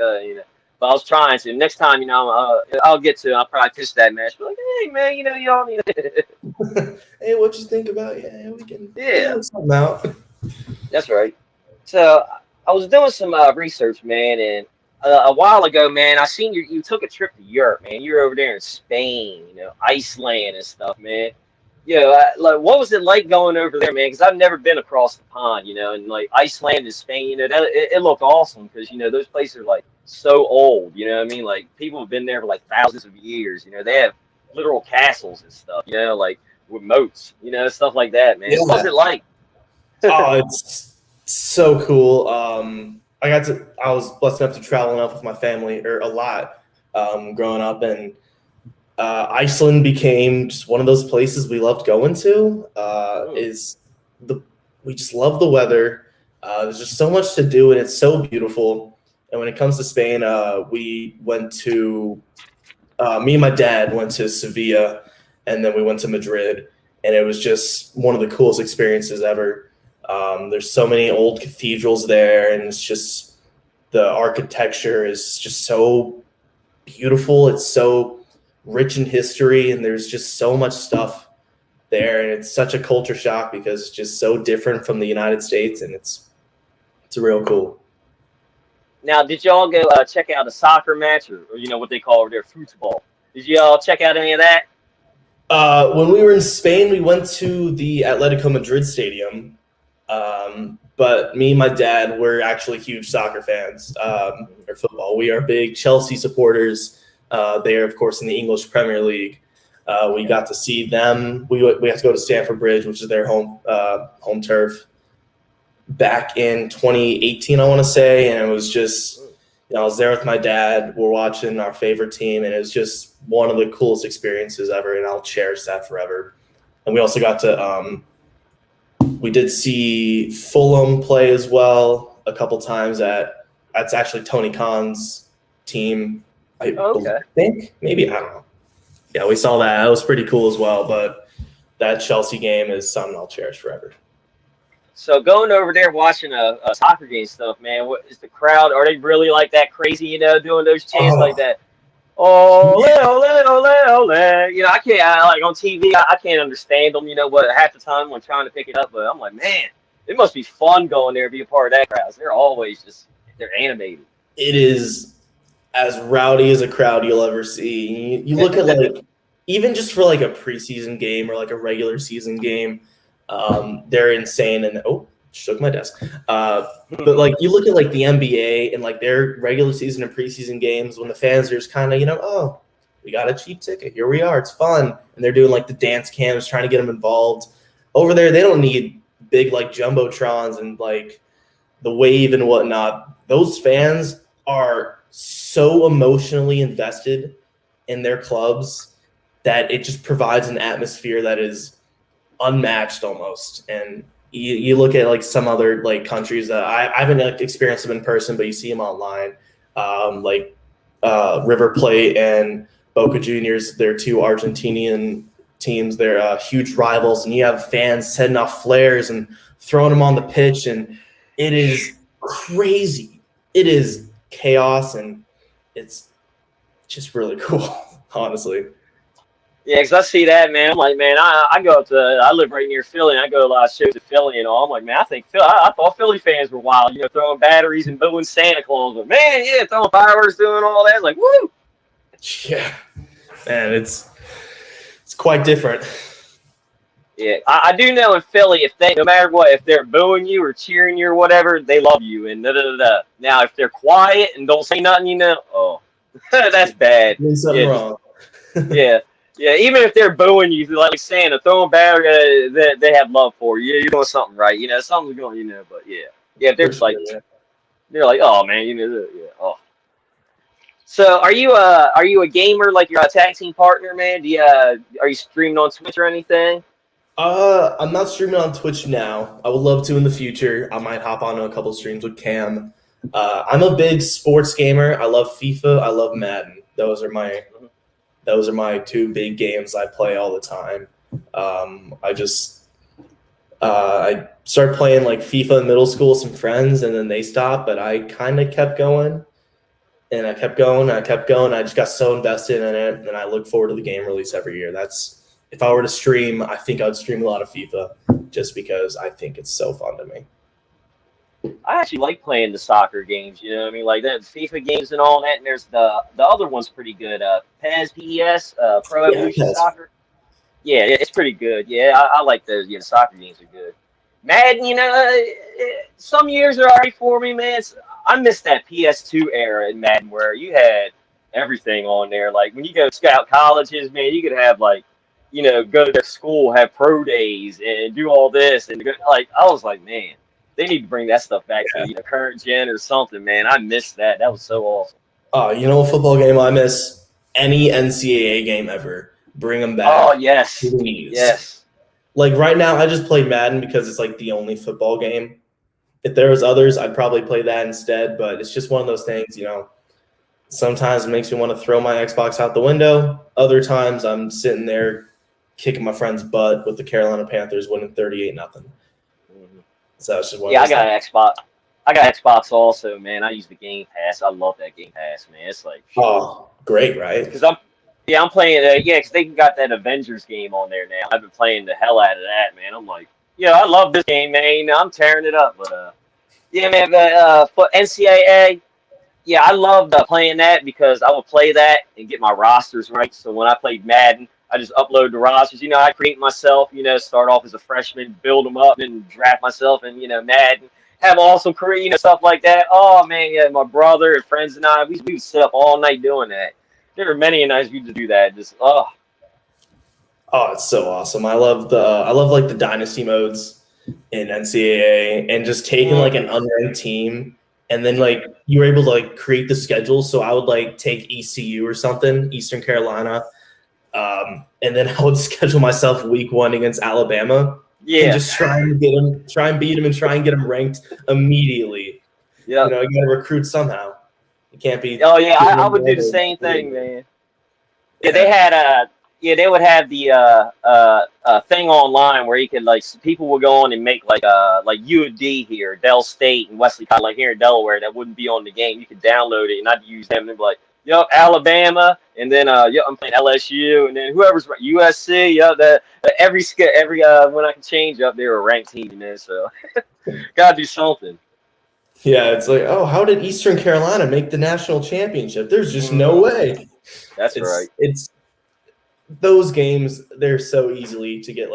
But I was trying to. Next time, I'll get to. I'll probably pitch that match. Be like, hey man, you all need. Hey, what you think about? Yeah, we can Yeah, work something out. that's right. So I was doing some research, man, and a while ago, man, I seen you took a trip to Europe, man. You were over there in Spain, Iceland and stuff, man. Like what was it like going over there, man? Because I've never been across the pond, and like Iceland and Spain, it looked awesome because those places are like so old, you know what I mean? Like people have been there for like thousands of years, they have literal castles and stuff, like with moats, stuff like that, man. Yeah. What was it like? Oh, it's so cool. I was blessed enough to travel enough with my family, or a lot, growing up, and Iceland became just one of those places we loved going to. We just love the weather. There's just so much to do, and it's so beautiful. And when it comes to Spain, we went to me and my dad went to Sevilla, and then we went to Madrid, and it was just one of the coolest experiences ever. There's so many old cathedrals there, and it's just the architecture is just so beautiful. It's so rich in history, and there's just so much stuff there, and it's such a culture shock because it's just so different from the United States, and it's real cool. Now, did y'all go check out a soccer match or what they call over there football? Did y'all check out any of that? When we were in Spain, we went to the Atletico Madrid stadium. But me and my dad were actually huge soccer fans, or football. We are big Chelsea supporters. They are, of course, in the English Premier League. We got to see them. We had to go to Stamford Bridge, which is their home turf, back in 2018, I want to say. And it was just, I was there with my dad. We're watching our favorite team, and it was just one of the coolest experiences ever, and I'll cherish that forever. And we also got to we did see Fulham play as well a couple times. That's actually Tony Khan's team. I think, maybe, I don't know. Yeah, we saw that. That was pretty cool as well. But that Chelsea game is something I'll cherish forever. So going over there watching a soccer game stuff, man, what is the crowd? Are they really like that crazy, doing those chants like that? Ole, ole, ole, ole. I can't, like on TV, I can't understand them, but half the time when I'm trying to pick it up, but I'm like, man, it must be fun going there and be a part of that crowd. They're always they're animated. It is as rowdy as a crowd you'll ever see. You look at like, even just for like a preseason game or like a regular season game, they're insane. And shook my desk. But like you look at like the NBA and like their regular season and preseason games when the fans are just kind of, we got a cheap ticket. Here we are. It's fun. And they're doing like the dance cams, trying to get them involved. Over there, they don't need big like jumbotrons and like the wave and whatnot. Those fans are so emotionally invested in their clubs that it just provides an atmosphere that is unmatched almost. And you look at like some other like countries that I haven't experienced them in person, but you see them online, like River Plate and Boca Juniors. They're two Argentinian teams. They're huge rivals, and you have fans setting off flares and throwing them on the pitch, and it is crazy. It is chaos, and it's just really cool, honestly. Yeah, because I see that, man. I'm like, man, I go up to, I live right near Philly, and I go to a lot of shows in Philly and all. I'm like, man, I think I thought Philly fans were wild, throwing batteries and booing Santa Claus. But man, yeah, throwing fireworks, doing all that. Like, woo! Yeah, man, it's quite different. Yeah, I do know in Philly, if they, no matter what, if they're booing you or cheering you or whatever, they love you and da da da da. Now, if they're quiet and don't say nothing, oh, that's bad. Doing something wrong. Yeah. Yeah, even if they're booing you, like Santa, throwing battery, they have love for you. You're doing something right, something's going, but yeah. Yeah, if they're just like, they're like, oh, man, yeah, oh. So, are you a gamer, like you're a tag team partner, man? Are you streaming on Twitch or anything? I'm not streaming on Twitch now. I would love to in the future. I might hop on a couple streams with Cam. I'm a big sports gamer. I love FIFA. I love Madden. Those are my two big games I play all the time. I started playing like FIFA in middle school with some friends, and then they stopped, but I kind of kept going. And I kept going. I just got so invested in it, and I look forward to the game release every year. If I were to stream, I think I would stream a lot of FIFA just because I think it's so fun to me. I actually like playing the soccer games, what I mean? Like that FIFA games and all that, and there's the other one's pretty good. PES, Pro Evolution Soccer. Yeah, it's pretty good. Yeah, I like those. Yeah, the soccer games are good. Madden, some years are alright for me, man. I miss that PS2 era in Madden where you had everything on there. Like when you go scout colleges, man, you could have like, go to their school, have pro days, and do all this, and like I was like, man, they need to bring that stuff back to current gen or something, man. I missed that. That was so awesome. Oh, a football game I miss? Any NCAA game ever. Bring them back. Oh, yes. Please. Yes. Like right now, I just play Madden because it's like the only football game. If there was others, I'd probably play that instead. But it's just one of those things, Sometimes it makes me want to throw my Xbox out the window. Other times I'm sitting there kicking my friend's butt with the Carolina Panthers winning 38-0. So it's just one. Yeah, I got an Xbox. I got Xbox also, man. I use the Game Pass. I love that Game Pass, man. It's like great, right? Because I'm playing because they got that Avengers game on there now. I've been playing the hell out of that, man. I'm like, I love this game, man. I'm tearing it up, but yeah, man. For NCAA, yeah, I loved playing that because I would play that and get my rosters right. So when I played Madden, I just upload the rosters. I create myself. Start off as a freshman, build them up, and draft myself, and Madden, have an awesome career, stuff like that. Oh man, yeah, my brother and friends and I, we would sit up all night doing that. There were many nights we used to do that. Just oh, it's so awesome. I love like the dynasty modes in NCAA and just taking like an unranked team. And then, like, you were able to, like, create the schedule. So I would, like, take ECU or something, Eastern Carolina. And then I would schedule myself week 1 against Alabama. Yeah. And just try and beat them, and try and get them ranked immediately. Yeah. You got to recruit somehow. You can't be. Oh, yeah. I would do the same thing, man. Yeah, they had they would have the thing online where you could people would go on and make like UD here, Dell State and Wesley College, like here in Delaware, that wouldn't be on the game. You could download it and I'd use them and be like, yep, Alabama, and then I'm playing LSU, and then whoever's USC, every when I can change up, they're a ranked team, so gotta do something. Yeah, it's like, oh, how did Eastern Carolina make the national championship? There's just no way. That's right. It's those games, they're so easy to get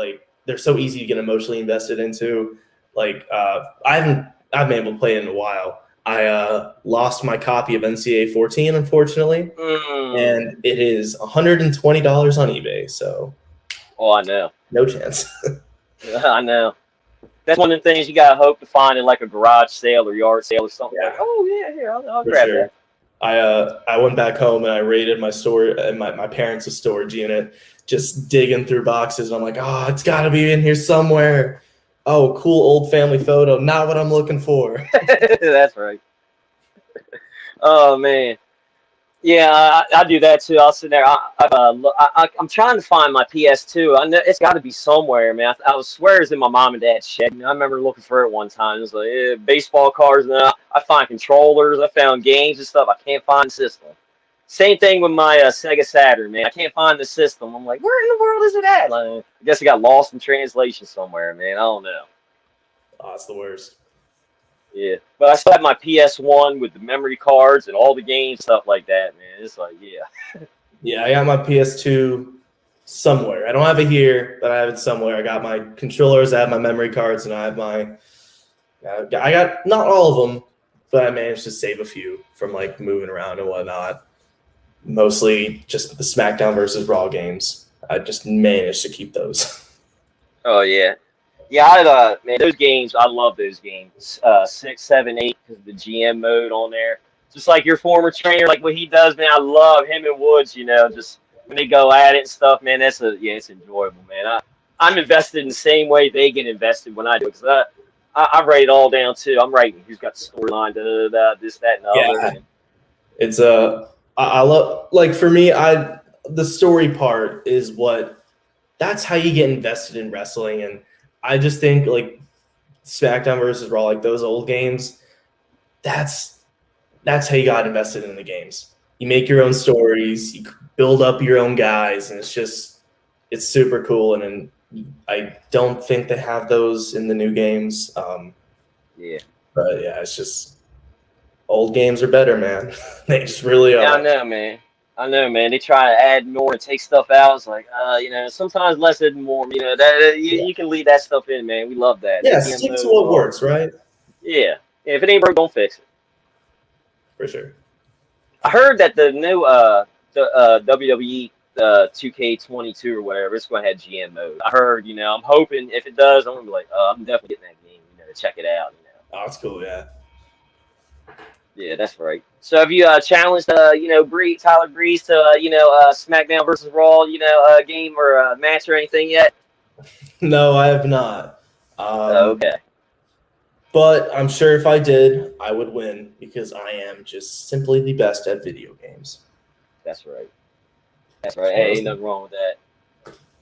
emotionally invested into. Like I've been able to play it in a while. I lost my copy of NCAA 14, unfortunately, and it is $120 on eBay. So, I know, no chance. I know. That's one of the things you gotta hope to find in like a garage sale or yard sale or something. Yeah. Like, oh yeah, here I'll grab that. I went back home and I raided my store and my parents' storage unit, just digging through boxes. And I'm like, oh, it's got to be in here somewhere. Oh, cool old family photo. Not what I'm looking for. That's right. Oh man. Yeah, I do that too. I'll sit there. I'm trying to find my PS2. I know it's got to be somewhere, man. I swear it's in my mom and dad's shed. I remember looking for it one time. It was like baseball cards, and then I find controllers. I found games and stuff. I can't find the system. Same thing with my Sega Saturn, man. I can't find the system. I'm like, where in the world is it at? Like, I guess it got lost in translation somewhere, man. I don't know. Oh, it's the worst. Yeah, but I still have my PS1 with the memory cards and all the games, stuff like that, man. It's like, yeah. Yeah, I got my PS2 somewhere. I don't have it here, but I have it somewhere. I got my controllers, I have my memory cards, and I have my. I got not all of them, but I managed to save a few from like moving around and whatnot. Mostly just the SmackDown versus Raw games. I just managed to keep those. Oh yeah, yeah. Man, those games, I love those games. 6, 7, 8, because of the GM mode on there. Just like your former trainer, like what he does, man. I love him and Woods. Just when they go at it and stuff, man. It's enjoyable, man. I'm invested in the same way they get invested when I do, because I write it all down too. I'm writing who's got the storyline, this, that, and the other. Yeah, it's I love, like, for me, the story part is that's how you get invested in wrestling. And I just think like SmackDown versus Raw, like those old games, that's how you got invested in the games. You make your own stories, you build up your own guys, and it's super cool. And I don't think they have those in the new games. Yeah. But yeah, it's just old games are better, man. They just really are. Yeah, I know, man. They try to add more and take stuff out. It's like, sometimes less is more. You can leave that stuff in, man. We love that. Yeah, stick to what works, right? Yeah. If it ain't broke, don't fix it. For sure. I heard that the new WWE 2K22 or whatever, it's going to have GM mode. I heard, I'm hoping if it does, I'm going to be like, I'm definitely getting that game, to check it out. Oh, that's cool, yeah. Yeah, that's right. So have you challenged, Tyler Breeze to, SmackDown versus Raw, game or a match or anything yet? No, I have not. Okay. But I'm sure if I did, I would win because I am just simply the best at video games. That's right. That's right. Hey, ain't nothing wrong with that.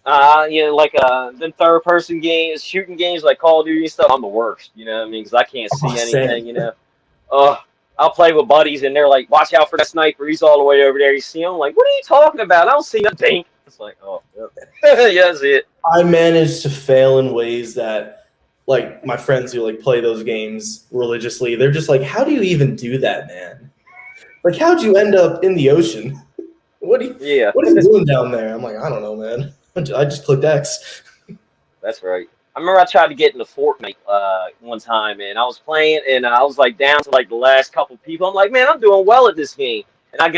Like them third-person games, shooting games like Call of Duty and stuff, I'm the worst. You know what I mean? Because I can't see anything, I'll play with buddies, and they're like, watch out for that sniper. He's all the way over there. You see him? I'm like, what are you talking about? I don't see nothing. It's like, oh, yep. Yeah, that's it. I managed to fail in ways that, like, my friends who, like, play those games religiously, they're just like, how do you even do that, man? Like, how'd you end up in the ocean? What are you doing down there? I'm like, I don't know, man. I just clicked X. That's right. I remember I tried to get into Fortnite one time, and I was playing, and I was like down to like the last couple people. I'm like, man, I'm doing well at this game. And I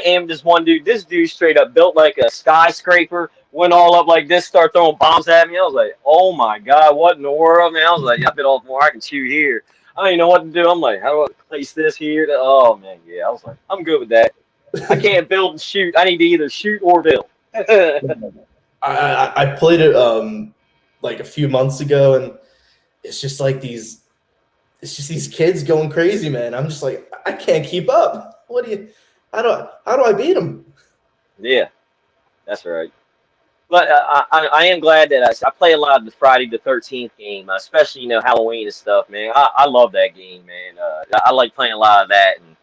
am this one dude. This dude straight up built like a skyscraper, went all up like this, started throwing bombs at me. I was like, oh my god, what in the world, man? I was like, I bit off more I can chew here. I don't even know what to do. I'm like, how do I place this here? Oh man, yeah. I was like, I'm good with that. I can't build and shoot. I need to either shoot or build. I played it like a few months ago, and it's just these kids going crazy, man. I'm just like, I can't keep up. How do I beat them? Yeah, that's right. But I am glad that I play a lot of the Friday the 13th game, especially Halloween and stuff, man. I love that game, man. I like playing a lot of that, and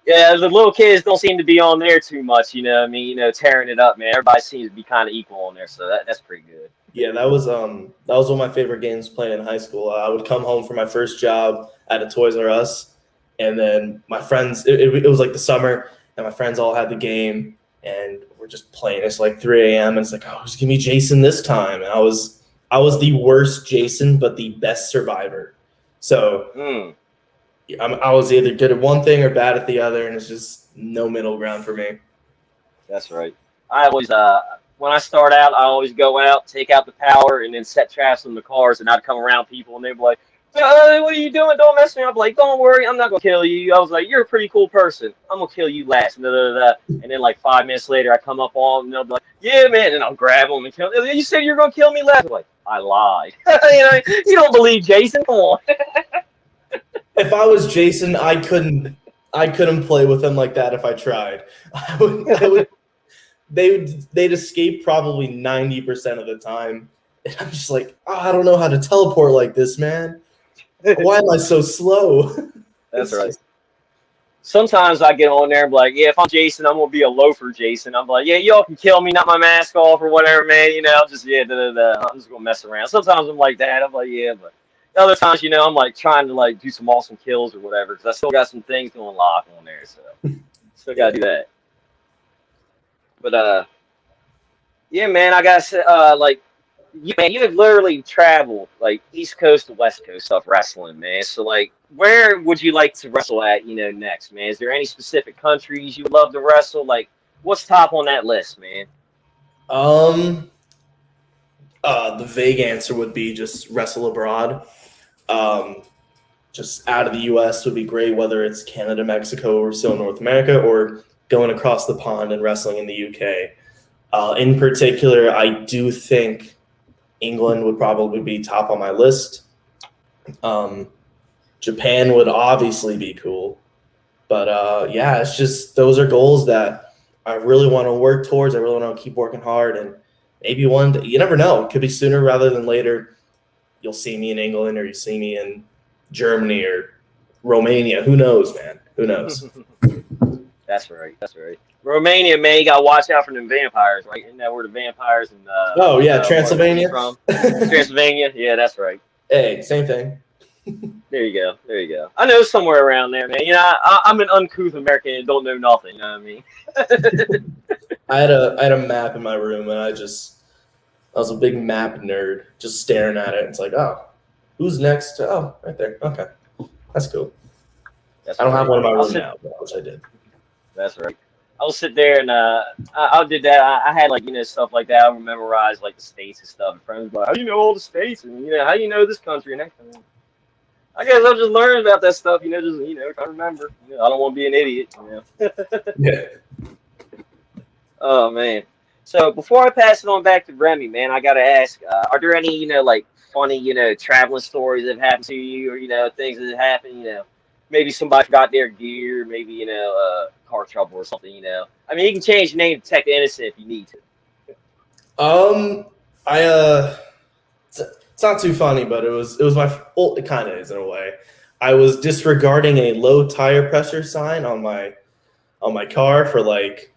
yeah, the little kids don't seem to be on there too much. You know what I mean? Tearing it up, man. Everybody seems to be kind of equal on there, so that's pretty good. Yeah, that was one of my favorite games playing in high school. I would come home from my first job at a Toys R Us, and then my friends, it was like the summer, and my friends all had the game, and we're just playing. It's like 3 a.m., and it's like, oh, who's gonna be Jason this time? And I was the worst Jason, but the best survivor. So I was either good at one thing or bad at the other, and it's just no middle ground for me. That's right. I always when I start out, I always go out, take out the power, and then set traps on the cars, and I'd come around people, and they'd be like, what are you doing? Don't mess me up. I'm like, don't worry, I'm not going to kill you. I was like, you're a pretty cool person. I'm going to kill you last. And then like 5 minutes later, I come up on them, and they'll be like, yeah, man, and I'll grab them and kill them. You said you're going to kill me last. I'm like, I lied. You don't believe Jason? Come on. If I was Jason, I couldn't I couldn't play with them like that if I tried. I would. They'd escape probably 90% of the time, and I'm just like, oh, I don't know how to teleport like this, man. Why am I so slow? That's right. Sometimes I get on there and be like, yeah, if I'm Jason, I'm gonna be a loafer, Jason. I'm like, yeah, y'all can kill me, knock my mask off or whatever, man. You know, I'm just I'm just gonna mess around. Sometimes I'm like that. I'm like, yeah, but other times, you know, I'm like trying to like do some awesome kills or whatever because I still got some things to unlock on there, so still gotta do that. But yeah, man, I gotta say, like, you have literally traveled like East Coast to West Coast stuff wrestling, man. So, like, where would you like to wrestle at, you know, next, man? Is there any specific countries you would love to wrestle? Like, what's top on that list, man? The vague answer would be just wrestle abroad. Just out of the U.S. would be great, whether it's Canada, Mexico, or still North America, or going across the pond and wrestling in the U.K. In particular, I do think England would probably be top on my list. Japan would obviously be cool. But yeah, it's just those are goals that I really want to work towards. I really want to keep working hard. And maybe one day, you never know. It could be sooner rather than later. You'll see me in England or you see me in Germany or Romania. Who knows, man? Who knows? That's right. That's right. Romania, man, you gotta watch out for them vampires, right? Isn't that where the vampires and oh yeah, Transylvania. From Transylvania, yeah, that's right. Hey, same thing. There you go. There you go. I know somewhere around there, man. You know, I'm an uncouth American and don't know nothing. You know what I mean? I had a map in my room, and I was a big map nerd, just staring at it. It's like, oh, who's next? Oh, right there. Okay, that's cool. I don't have one in my room now, but I wish I did. That's right. I'll sit there and I did that. I had like, you know, stuff like that. I would memorize like the states and stuff. And friends were like, how do you know all the states? And you know, how do you know this country and that country? I guess I'm just learning about that stuff. You know, just try to remember. You know, I don't want to be an idiot. You know. Yeah. Oh man. So before I pass it on back to Remy, man, I gotta ask: are there any, you know, like funny, you know, traveling stories that have happened to you, or you know, things that have happened, you know? Maybe somebody forgot their gear, maybe, you know, car trouble or something, you know. I mean, you can change your name to Tech the Innocent if you need to. It's not too funny, but it was it kind of is in a way. I was disregarding a low tire pressure sign on my car for like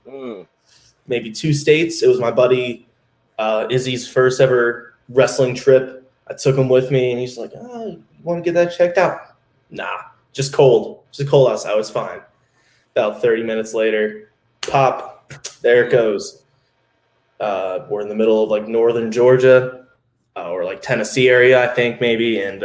maybe 2 states. It was my buddy Izzy's first ever wrestling trip. I took him with me, and he's like, "Oh, you want to get that checked out?" Nah. Just cold outside. It was fine. About 30 minutes later, pop, there it goes. We're in the middle of like northern Georgia or like Tennessee area, I think maybe, and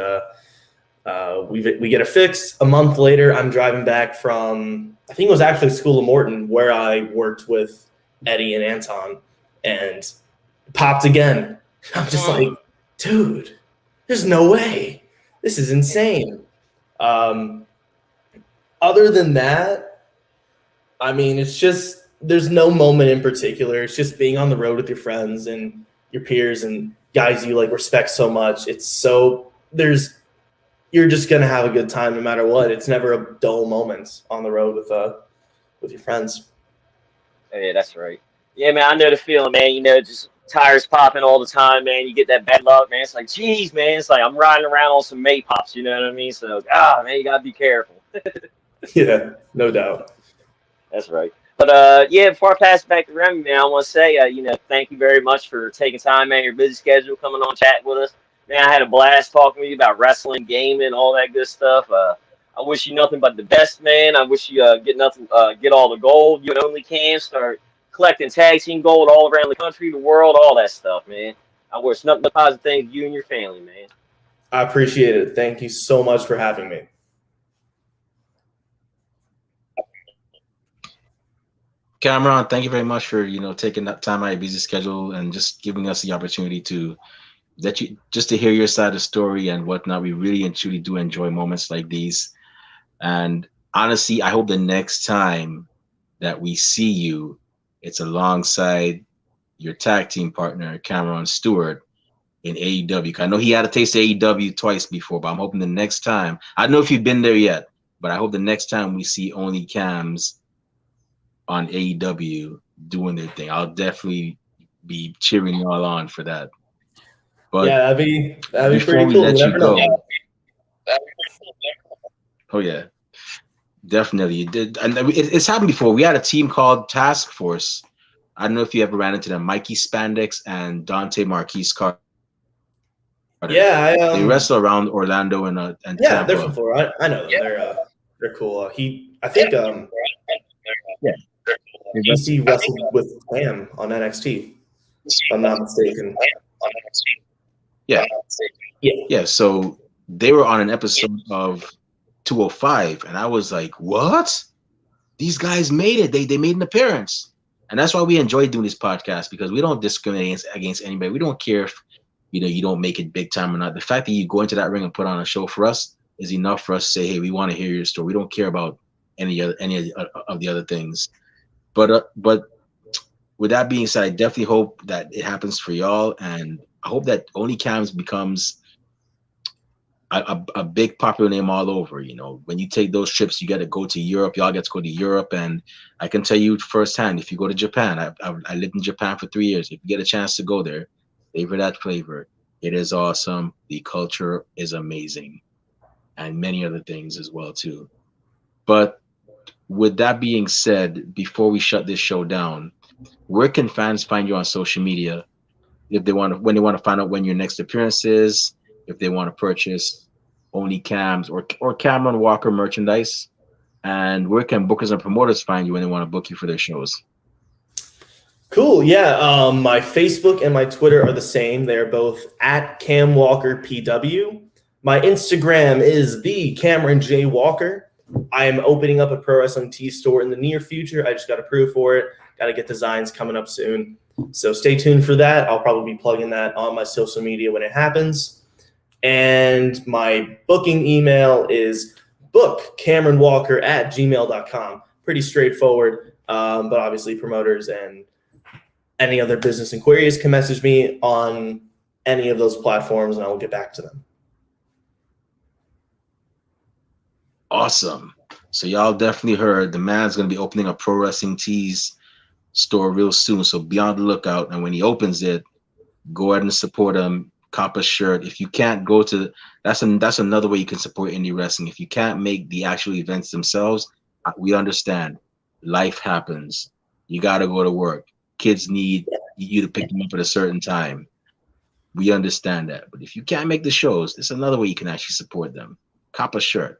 we get it fixed. A month later, I'm driving back from, I think it was actually School of Morton, where I worked with Eddie and Anton, and popped again. I'm just like, dude, there's no way. This is insane. Other than that, I mean, it's just, there's no moment in particular. It's just being on the road with your friends and your peers and guys you like respect so much. You're just going to have a good time no matter what. It's never a dull moment on the road with your friends. Yeah, that's right. Yeah, man, I know the feeling, man. You know, just tires popping all the time, man. You get that bad luck, man. It's like, geez, man. It's like I'm riding around on some May pops. You know what I mean? So, man, you gotta be careful. Yeah, no doubt. That's right. But yeah, before I pass it back to Remy, man, I want to say, thank you very much for taking time, man. Your busy schedule, coming on chat with us, man. I had a blast talking with you about wrestling, gaming, all that good stuff. I wish you nothing but the best, man. I wish you get all the gold. You and OnlyCams start collecting tag team gold all around the country, the world, all that stuff, man. I wish nothing but positive things to you and your family, man. I appreciate it. Thank you so much for having me. Cameron, thank you very much for taking that time out of your busy schedule and just giving us the opportunity to hear your side of the story and whatnot. We really and truly do enjoy moments like these. And honestly, I hope the next time that we see you, it's alongside your tag team partner, Cameron Stewart, in AEW. I know he had a taste of AEW twice before, but I'm hoping the next time, I don't know if you've been there yet, But I hope the next time we see OnlyCams on AEW doing their thing, I'll definitely be cheering y'all on for that. But yeah, that'd be before pretty we cool. let You you never go, know. oh yeah, definitely it did, and it's happened before. We had a team called Task Force. I don't know if you ever ran into them, Mikey Spandex and Dante Marquise Carter. Yeah, They wrestle around Orlando and yeah, they're from Tampa. Florida. I know them. They're cool. I think Yeah, they wrestle. DC wrestled with Cam on NXT, if I'm not mistaken. Yeah, Yeah. yeah. So they were on an episode of 205, and I was like, "What? These guys made it! They made an appearance." And that's why we enjoy doing this podcast, because we don't discriminate against anybody. We don't care if you don't make it big time or not. The fact that you go into that ring and put on a show for us is enough for us to say, "Hey, we want to hear your story." We don't care about any of the other things. But with that being said, I definitely hope that it happens for y'all, and I hope that OnlyCams becomes a big popular name all over. When you take those trips, you got to go to Europe. Y'all get to go to Europe, and I can tell you firsthand, if you go to Japan, I lived in Japan for 3 years. If you get a chance to go there, savor that flavor. It is awesome. The culture is amazing, and many other things as well too. But with that being said, before we shut this show down, where can fans find you on social media if when they want to find out when your next appearance is, if they want to purchase OnlyCams or Cameron Walker merchandise, and where can bookers and promoters find you when they want to book you for their shows? Cool. Yeah. My Facebook and my Twitter are the same. They're both at Cam Walker PW. My Instagram is the Cameron J Walker. I am opening up a pro wrestling tee store in the near future. I just got approved for it. Got to get designs coming up soon. So stay tuned for that. I'll probably be plugging that on my social media when it happens. And my booking email is bookcameronwalker@gmail.com. Pretty straightforward, but obviously promoters and any other business inquiries can message me on any of those platforms, and I will get back to them. Awesome. So y'all definitely heard the man's going to be opening a pro wrestling tees store real soon. So be on the lookout. And when he opens it, go ahead and support him. Cop a shirt. If you can't go to, that's another way you can support indie wrestling. If you can't make the actual events themselves, we understand. Life happens. You got to go to work. Kids need you to pick them up at a certain time. We understand that. But if you can't make the shows, there's another way you can actually support them. Cop a shirt.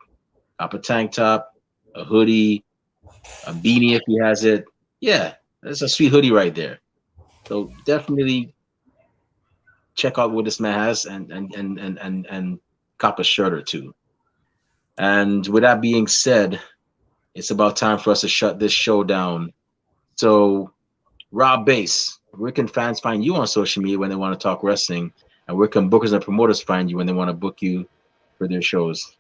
Cop a tank top, a hoodie, a beanie if he has it. Yeah, that's a sweet hoodie right there. So definitely check out what this man has and cop a shirt or two. And with that being said, it's about time for us to shut this show down. So, Rob Bass, where can fans find you on social media when they want to talk wrestling? And where can bookers and promoters find you when they want to book you for their shows?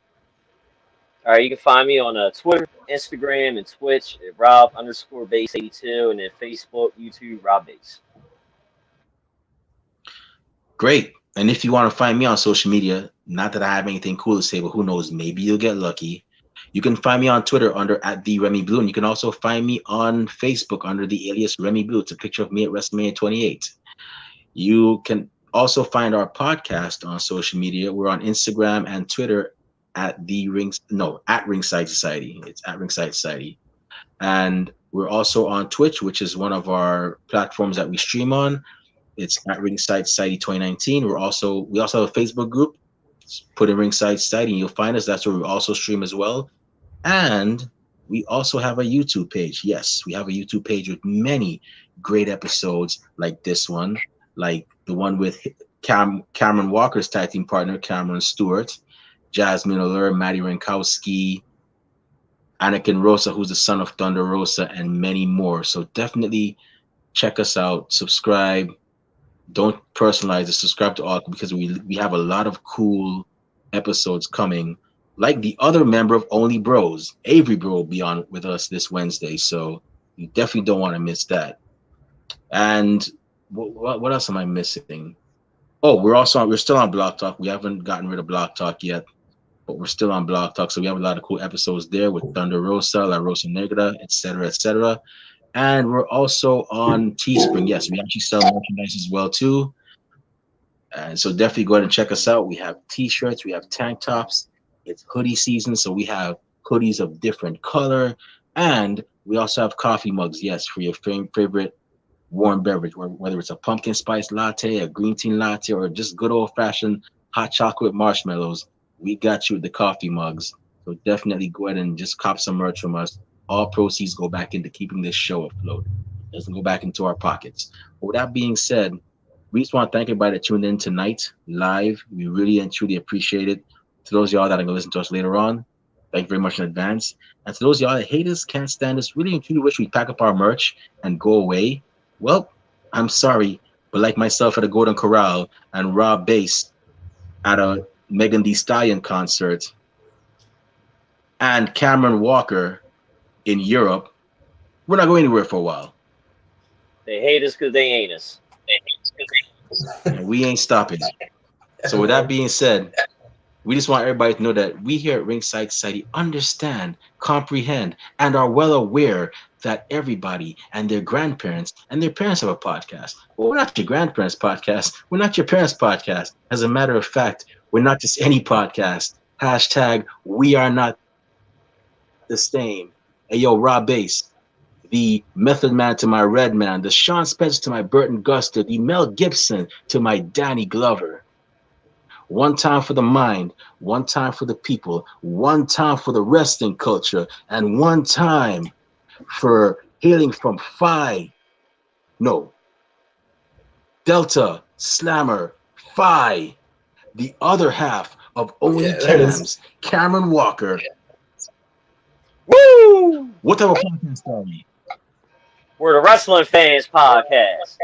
All right, you can find me on Twitter, Instagram, and Twitch at Rob_Base82, and then Facebook, YouTube, Rob Base. Great. And if you want to find me on social media, not that I have anything cool to say, but who knows, maybe you'll get lucky. You can find me on Twitter under @TheRemyBlue, and you can also find me on Facebook under the alias Remy Blue. It's a picture of me at WrestleMania 28. You can also find our podcast on social media. We're on Instagram and Twitter at Ringside Society. It's at Ringside Society. And we're also on Twitch, which is one of our platforms that we stream on. It's at Ringside Society 2019. We also have a Facebook group. Put in Ringside Society and you'll find us. That's where we also stream as well. And we also have a YouTube page. Yes, we have a YouTube page with many great episodes like this one, like the one with Cameron Walker's tag team partner, Cameron Stewart, Jasmine Allure, Maddie Rankowski, Anakin Rosa, who's the son of Thunder Rosa, and many more. So definitely check us out, subscribe. Don't personalize it, subscribe to all, because we have a lot of cool episodes coming. Like the other member of Only Bros, Avery Bro, will be on with us this Wednesday. So you definitely don't want to miss that. And what else am I missing? Oh, we're still on Block Talk. We haven't gotten rid of Block Talk yet. but we're still on Blog Talk. So we have a lot of cool episodes there with Thunder Rosa, La Rosa Negra, etc., etc. And we're also on Teespring. Yes, we actually sell merchandise as well too. And so definitely go ahead and check us out. We have t-shirts, we have tank tops. It's hoodie season, so we have hoodies of different color, and we also have coffee mugs. Yes, for your favorite warm beverage, whether it's a pumpkin spice latte, a green tea latte, or just good old fashioned hot chocolate marshmallows. We got you with the coffee mugs. So definitely go ahead and just cop some merch from us. All proceeds go back into keeping this show afloat. It doesn't go back into our pockets. But with that being said, we just want to thank everybody that tuned in tonight live. We really and truly appreciate it. To those of y'all that are going to listen to us later on, thank you very much in advance. And to those of y'all that hate us, can't stand us, really and truly wish we pack up our merch and go away. Well, I'm sorry, but like myself at a Golden Corral and Rob Bass at a Megan Thee Stallion concert and Cameron Walker in Europe, we're not going anywhere for a while. They hate us because they ain't us. And we ain't stopping. So with that being said, we just want everybody to know that we here at Ringside Society understand, comprehend, and are well aware that everybody and their grandparents and their parents have a podcast. Well, we're not your grandparents' podcast. We're not your parents' podcast. As a matter of fact, we're not just any podcast. Hashtag we are not the same. Hey, yo, Rob Bass, the Method Man to my Red Man, the Sean Spencer to my Burton Guster, the Mel Gibson to my Danny Glover. One time for the mind, one time for the people, one time for the wrestling culture, and one time for hailing from Delta Slammer Phi, the other half of OnlyCams Cameron Walker. Woo! What type of podcast are we? We're the Wrestling Fans Podcast.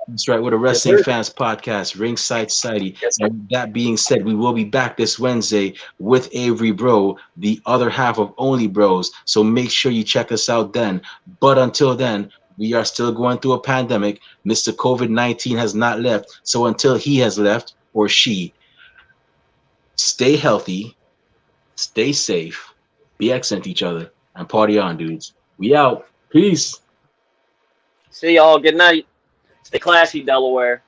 That's right, we're the Wrestling Fans Podcast, Ringside Society. And with that being said, we will be back this Wednesday with Avery Bro, the other half of Only Bros. So make sure you check us out then. But until then, we are still going through a pandemic. Mr. COVID-19 has not left. So until he has left, or she, stay healthy, stay safe, be excellent to each other, and party on, dudes. We out. Peace. See y'all. Good night. Stay classy, Delaware.